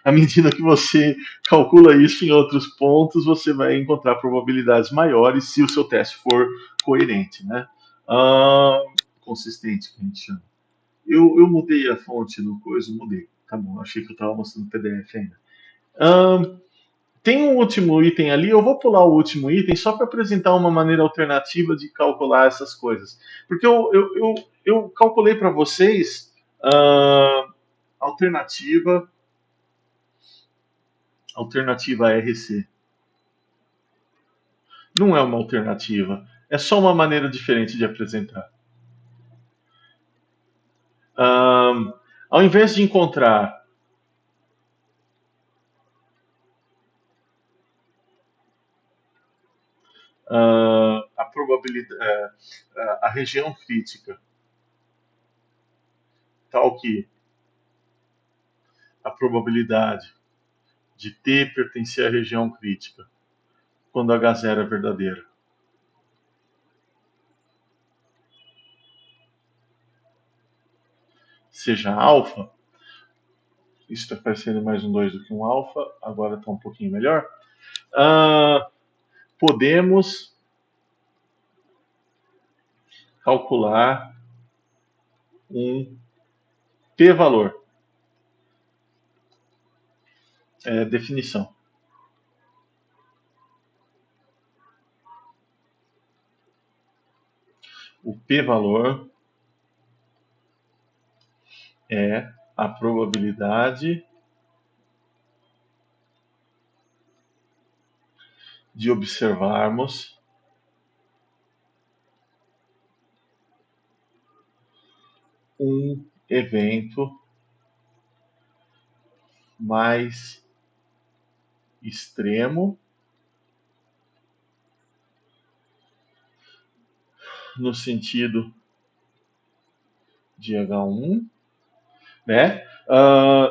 A: À medida que você calcula isso em outros pontos, você vai encontrar probabilidades maiores se o seu teste for coerente, né? Consistente, que a gente chama. Eu mudei a fonte no coisa, mudei. Tá bom, achei que eu estava mostrando o PDF ainda. Tem um último item ali, eu vou pular o último item só para apresentar uma maneira alternativa de calcular essas coisas. Porque eu calculei para vocês alternativa RC. Não é uma alternativa, é só uma maneira diferente de apresentar. Ao invés de encontrar a probabilidade, a região crítica, tal que a probabilidade de T pertencer à região crítica quando H0 é verdadeira. seja alfa, isso está parecendo mais um 2 do que um alfa, agora está um pouquinho melhor. Podemos calcular um p-valor. Definição. O p-valor é a probabilidade de observarmos um evento mais extremo no sentido de H1, né?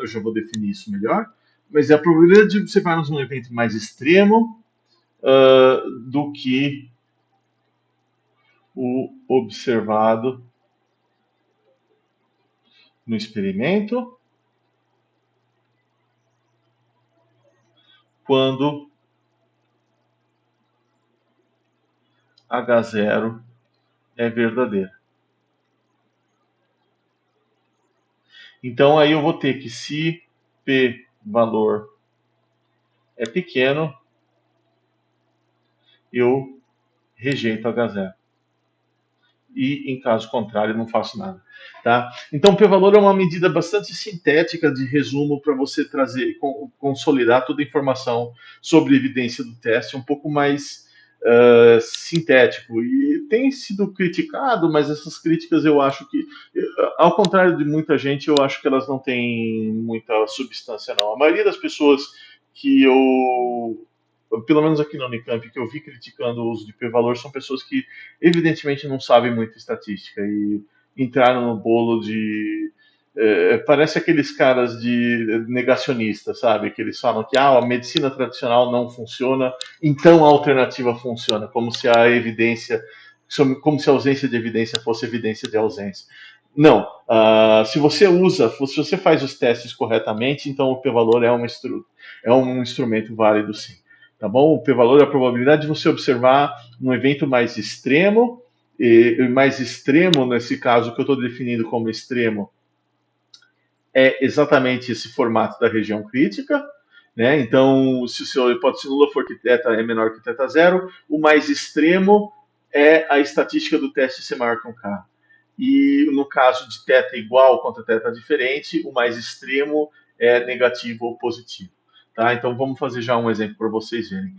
A: Eu já vou definir isso melhor, mas é a probabilidade de observarmos um evento mais extremo do que o observado no experimento quando H0 é verdadeira. Então aí eu vou ter que, se P valor é pequeno, eu rejeito H0. E, em caso contrário, não faço nada. Tá? Então, p-valor é uma medida bastante sintética de resumo para você trazer, consolidar toda a informação sobre a evidência do teste um pouco mais sintético. E tem sido criticado, mas essas críticas eu acho que, ao contrário de muita gente, eu acho que elas não têm muita substância, não. A maioria das pessoas que eu, pelo menos aqui na Unicamp, que eu vi criticando o uso de p-valor, são pessoas que evidentemente não sabem muito estatística e entraram no bolo de. Parece aqueles caras de negacionista, sabe? Que eles falam que a medicina tradicional não funciona, então a alternativa funciona, como se a evidência, como se a ausência de evidência fosse evidência de ausência. Não. Se você faz os testes corretamente, então o p-valor é um instrumento válido, sim. Tá bom? O p-valor é a probabilidade de você observar um evento mais extremo, e mais extremo, nesse caso que eu estou definindo como extremo, é exatamente esse formato da região crítica. Né? Então, se o seu hipótese nula for que θ é menor que θ0, o mais extremo é a estatística do teste ser maior que 1K. E no caso de θ igual contra θ diferente, o mais extremo é negativo ou positivo. Tá? Então vamos fazer já um exemplo para vocês verem.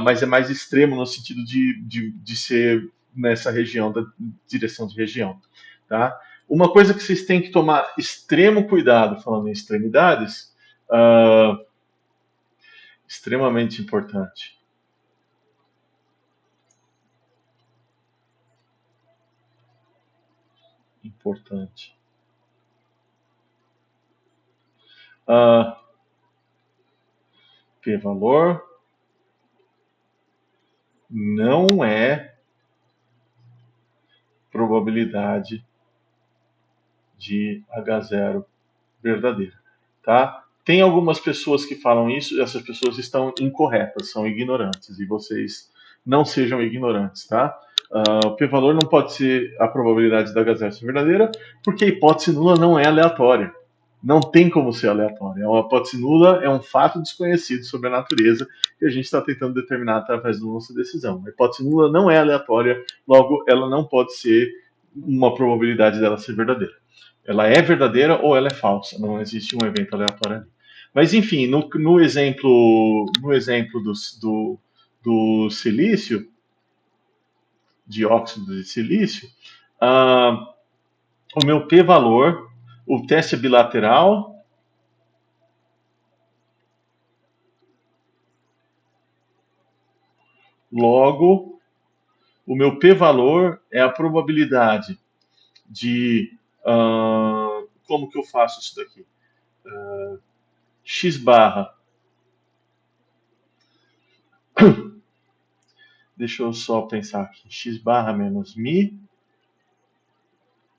A: Mas é mais extremo no sentido de ser nessa região, da direção de região. Tá? Uma coisa que vocês têm que tomar extremo cuidado, falando em extremidades, extremamente importante. Importante. P-valor não é probabilidade de H0 verdadeira, tá? Tem algumas pessoas que falam isso, e essas pessoas estão incorretas, são ignorantes, e vocês não sejam ignorantes, tá? O p-valor não pode ser a probabilidade da H0 ser verdadeira, porque a hipótese nula não é aleatória. Não tem como ser aleatória. A hipótese nula é um fato desconhecido sobre a natureza que a gente está tentando determinar através da nossa decisão. A hipótese nula não é aleatória, logo ela não pode ser uma probabilidade dela ser verdadeira. Ela é verdadeira ou ela é falsa. Não existe um evento aleatório ali. Mas enfim, no exemplo do silício, dióxido de silício, o meu p-valor, o teste é bilateral, logo o meu p-valor é a probabilidade de como que eu faço isso daqui? X barra. Deixa eu só pensar aqui. X barra menos mi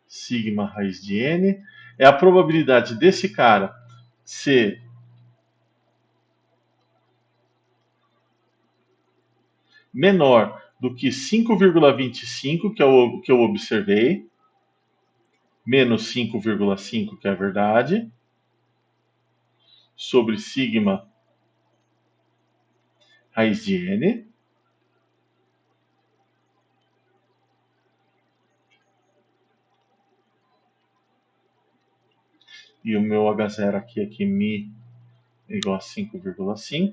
A: sigma raiz de n é a probabilidade desse cara ser menor do que 5,25, que é o que eu observei, menos 5,5, que é a verdade, sobre sigma raiz de n, e o meu H0 aqui mi é igual a 5,5.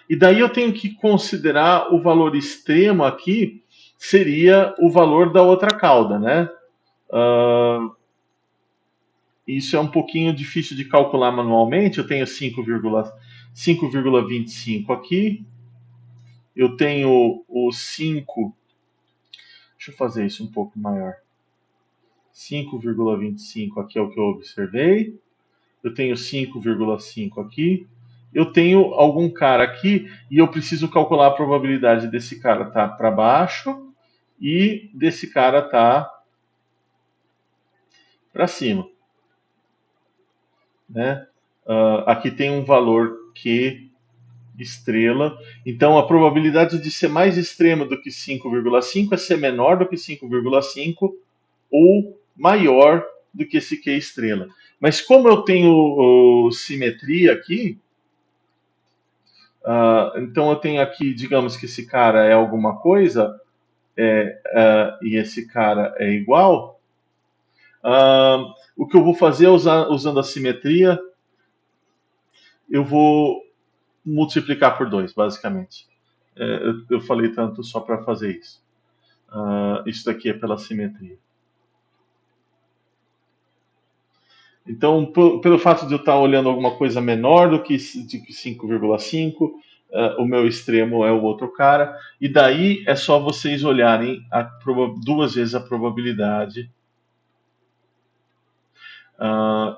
A: E daí eu tenho que considerar o valor extremo aqui, seria o valor da outra cauda, né? Isso é um pouquinho difícil de calcular manualmente. Eu tenho 5,25 aqui. Eu tenho o 5. Deixa eu fazer isso um pouco maior. 5,25 aqui é o que eu observei. Eu tenho 5,5 aqui. Eu tenho algum cara aqui e eu preciso calcular a probabilidade desse cara estar para baixo e desse cara estar para cima, né? Aqui tem um valor Q estrela. Então a probabilidade de ser mais extrema do que 5,5 é ser menor do que 5,5 ou maior do que esse Q estrela. Mas como eu tenho simetria aqui, então eu tenho aqui, digamos que esse cara é alguma coisa e esse cara é igual. O que eu vou fazer usando a simetria, eu vou multiplicar por 2, basicamente. Eu falei tanto só para fazer isso. Isso daqui é pela simetria. Então, pelo fato de eu estar olhando alguma coisa menor do que 5,5, o meu extremo é o outro cara. E daí é só vocês olharem duas vezes a probabilidade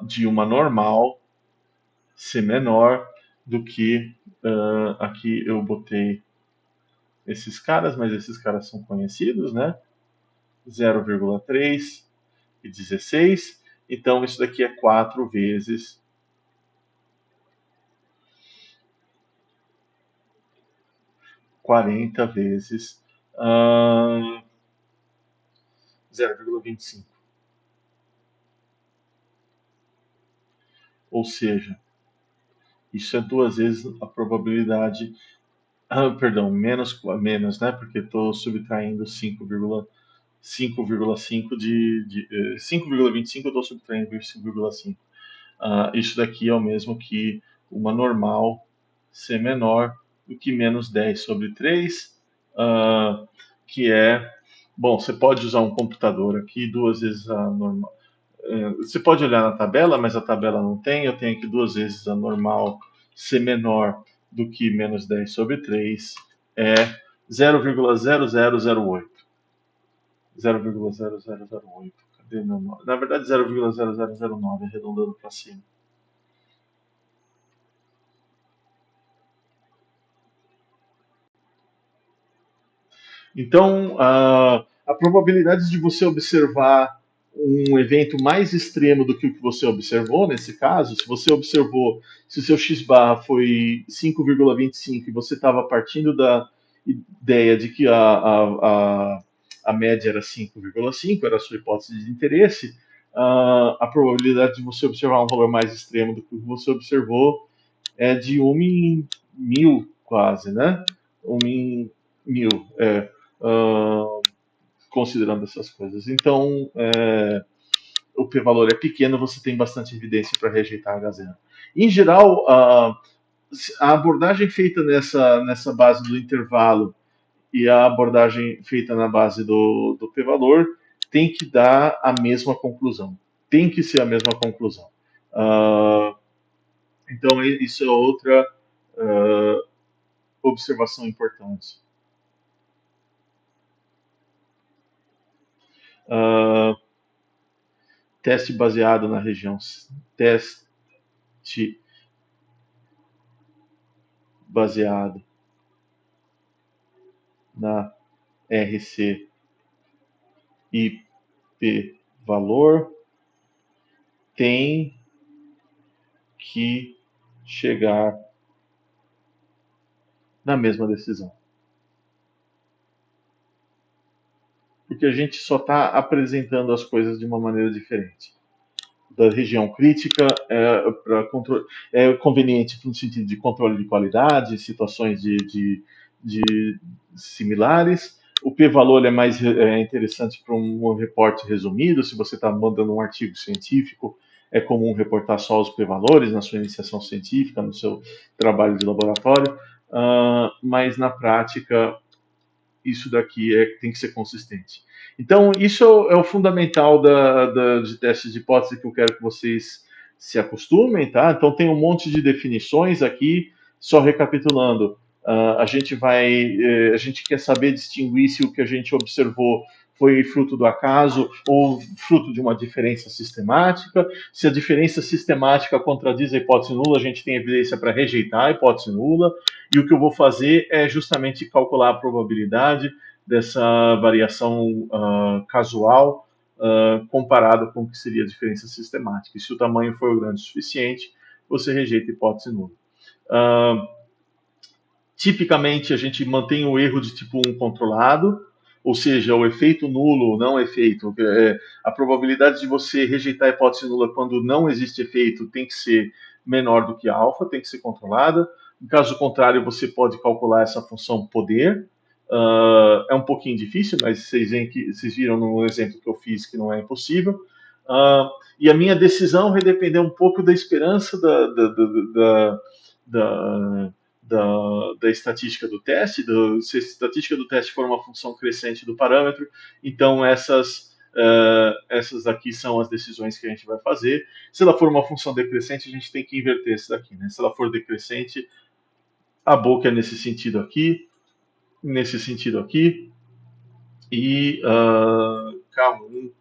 A: de uma normal ser menor do que aqui eu botei esses caras, mas esses caras são conhecidos, né? 0,3 e 16. Então isso daqui é 4 vezes 40 vezes 0,25. Ou seja, isso é duas vezes a probabilidade. Perdão, menos, né? Porque estou subtraindo 5,5 de 5,25 eu estou subtraindo 5,5. Isso daqui é o mesmo que uma normal ser menor do que menos 10 sobre 3, que é. Bom, você pode usar um computador aqui, duas vezes a normal. Você pode olhar na tabela, mas a tabela não tem. Eu tenho aqui duas vezes a normal ser menor do que menos 10 sobre 3. É 0,0008. 0,0008. Cadê meu nome? Na verdade, 0,0009, arredondando para cima. Então, a probabilidade de você observar um evento mais extremo do que o que você observou, nesse caso, se você observou, se o seu x barra foi 5,25 e você estava partindo da ideia de que a média era 5,5, era a sua hipótese de interesse, a probabilidade de você observar um valor mais extremo do que o que você observou é de 1 em 1000, quase, né? 1 em 1000. Considerando essas coisas. Então, o p-valor é pequeno, você tem bastante evidência para rejeitar H0. Em geral, a abordagem feita nessa base do intervalo e a abordagem feita na base do p-valor tem que dar a mesma conclusão. Tem que ser a mesma conclusão. Então, isso é outra observação importante. Teste baseado na região. Teste baseado na RC IP valor. tem que chegar na mesma decisão. Porque a gente só está apresentando as coisas de uma maneira diferente. Da região crítica é conveniente no sentido de controle de qualidade, situações de similares. O p-valor é mais interessante para um reporte resumido. Se você está mandando um artigo científico, é comum reportar só os p-valores na sua iniciação científica, no seu trabalho de laboratório, mas na prática isso daqui tem que ser consistente. Então, isso é o fundamental de testes de hipótese que eu quero que vocês se acostumem, tá? Então, tem um monte de definições aqui, só recapitulando. A gente quer saber distinguir se o que a gente observou foi fruto do acaso ou fruto de uma diferença sistemática. Se a diferença sistemática contradiz a hipótese nula, a gente tem evidência para rejeitar a hipótese nula. E o que eu vou fazer é justamente calcular a probabilidade dessa variação casual comparada com o que seria a diferença sistemática. E se o tamanho for grande o suficiente, você rejeita a hipótese nula. Tipicamente, a gente mantém o erro de tipo 1 controlado, ou seja, o efeito nulo ou não efeito. A probabilidade de você rejeitar a hipótese nula quando não existe efeito tem que ser menor do que alfa, tem que ser controlada. No caso contrário, você pode calcular essa função poder. É um pouquinho difícil, mas vocês viram no exemplo que eu fiz que não é impossível. E a minha decisão vai depender um pouco da esperança da estatística do teste. Se a estatística do teste for uma função crescente do parâmetro, então essas aqui são as decisões que a gente vai fazer. Se ela for uma função decrescente, a gente tem que inverter isso daqui, né? Se ela for decrescente, a boca é nesse sentido aqui, e K1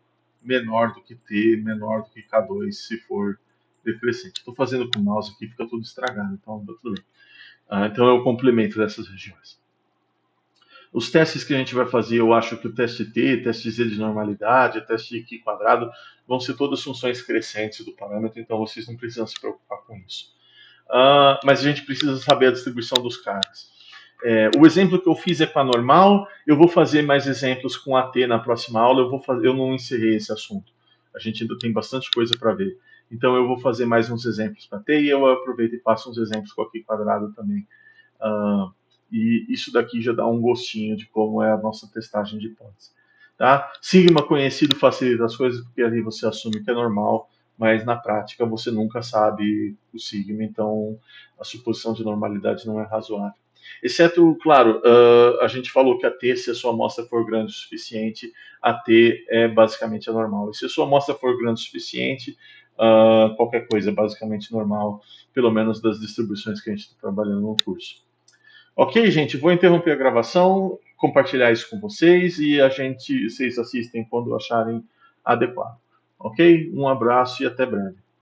A: menor do que T, menor do que K2 se for decrescente. Estou fazendo com o mouse aqui, fica tudo estragado, então tudo bem. Então é o complemento dessas regiões. Os testes que a gente vai fazer, eu acho que o teste T, teste Z de normalidade, teste Q quadrado, vão ser todas funções crescentes do parâmetro, então vocês não precisam se preocupar com isso. Mas a gente precisa saber a distribuição dos caras. O exemplo que eu fiz é com a normal, eu vou fazer mais exemplos com a T na próxima aula, eu não encerrei esse assunto. A gente ainda tem bastante coisa para ver. Então eu vou fazer mais uns exemplos para T e eu aproveito e passo uns exemplos com a Q quadrado também. E isso daqui já dá um gostinho de como é a nossa testagem de hipótese. Tá? Sigma conhecido facilita as coisas, porque ali você assume que é normal, mas na prática você nunca sabe o sigma, então a suposição de normalidade não é razoável. Exceto, claro, a gente falou que a T, se a sua amostra for grande o suficiente, a T é basicamente anormal. E se a sua amostra for grande o suficiente, qualquer coisa é basicamente normal, pelo menos das distribuições que a gente está trabalhando no curso. Ok, gente, vou interromper a gravação, compartilhar isso com vocês e vocês assistem quando acharem adequado. Ok? Um abraço e até breve.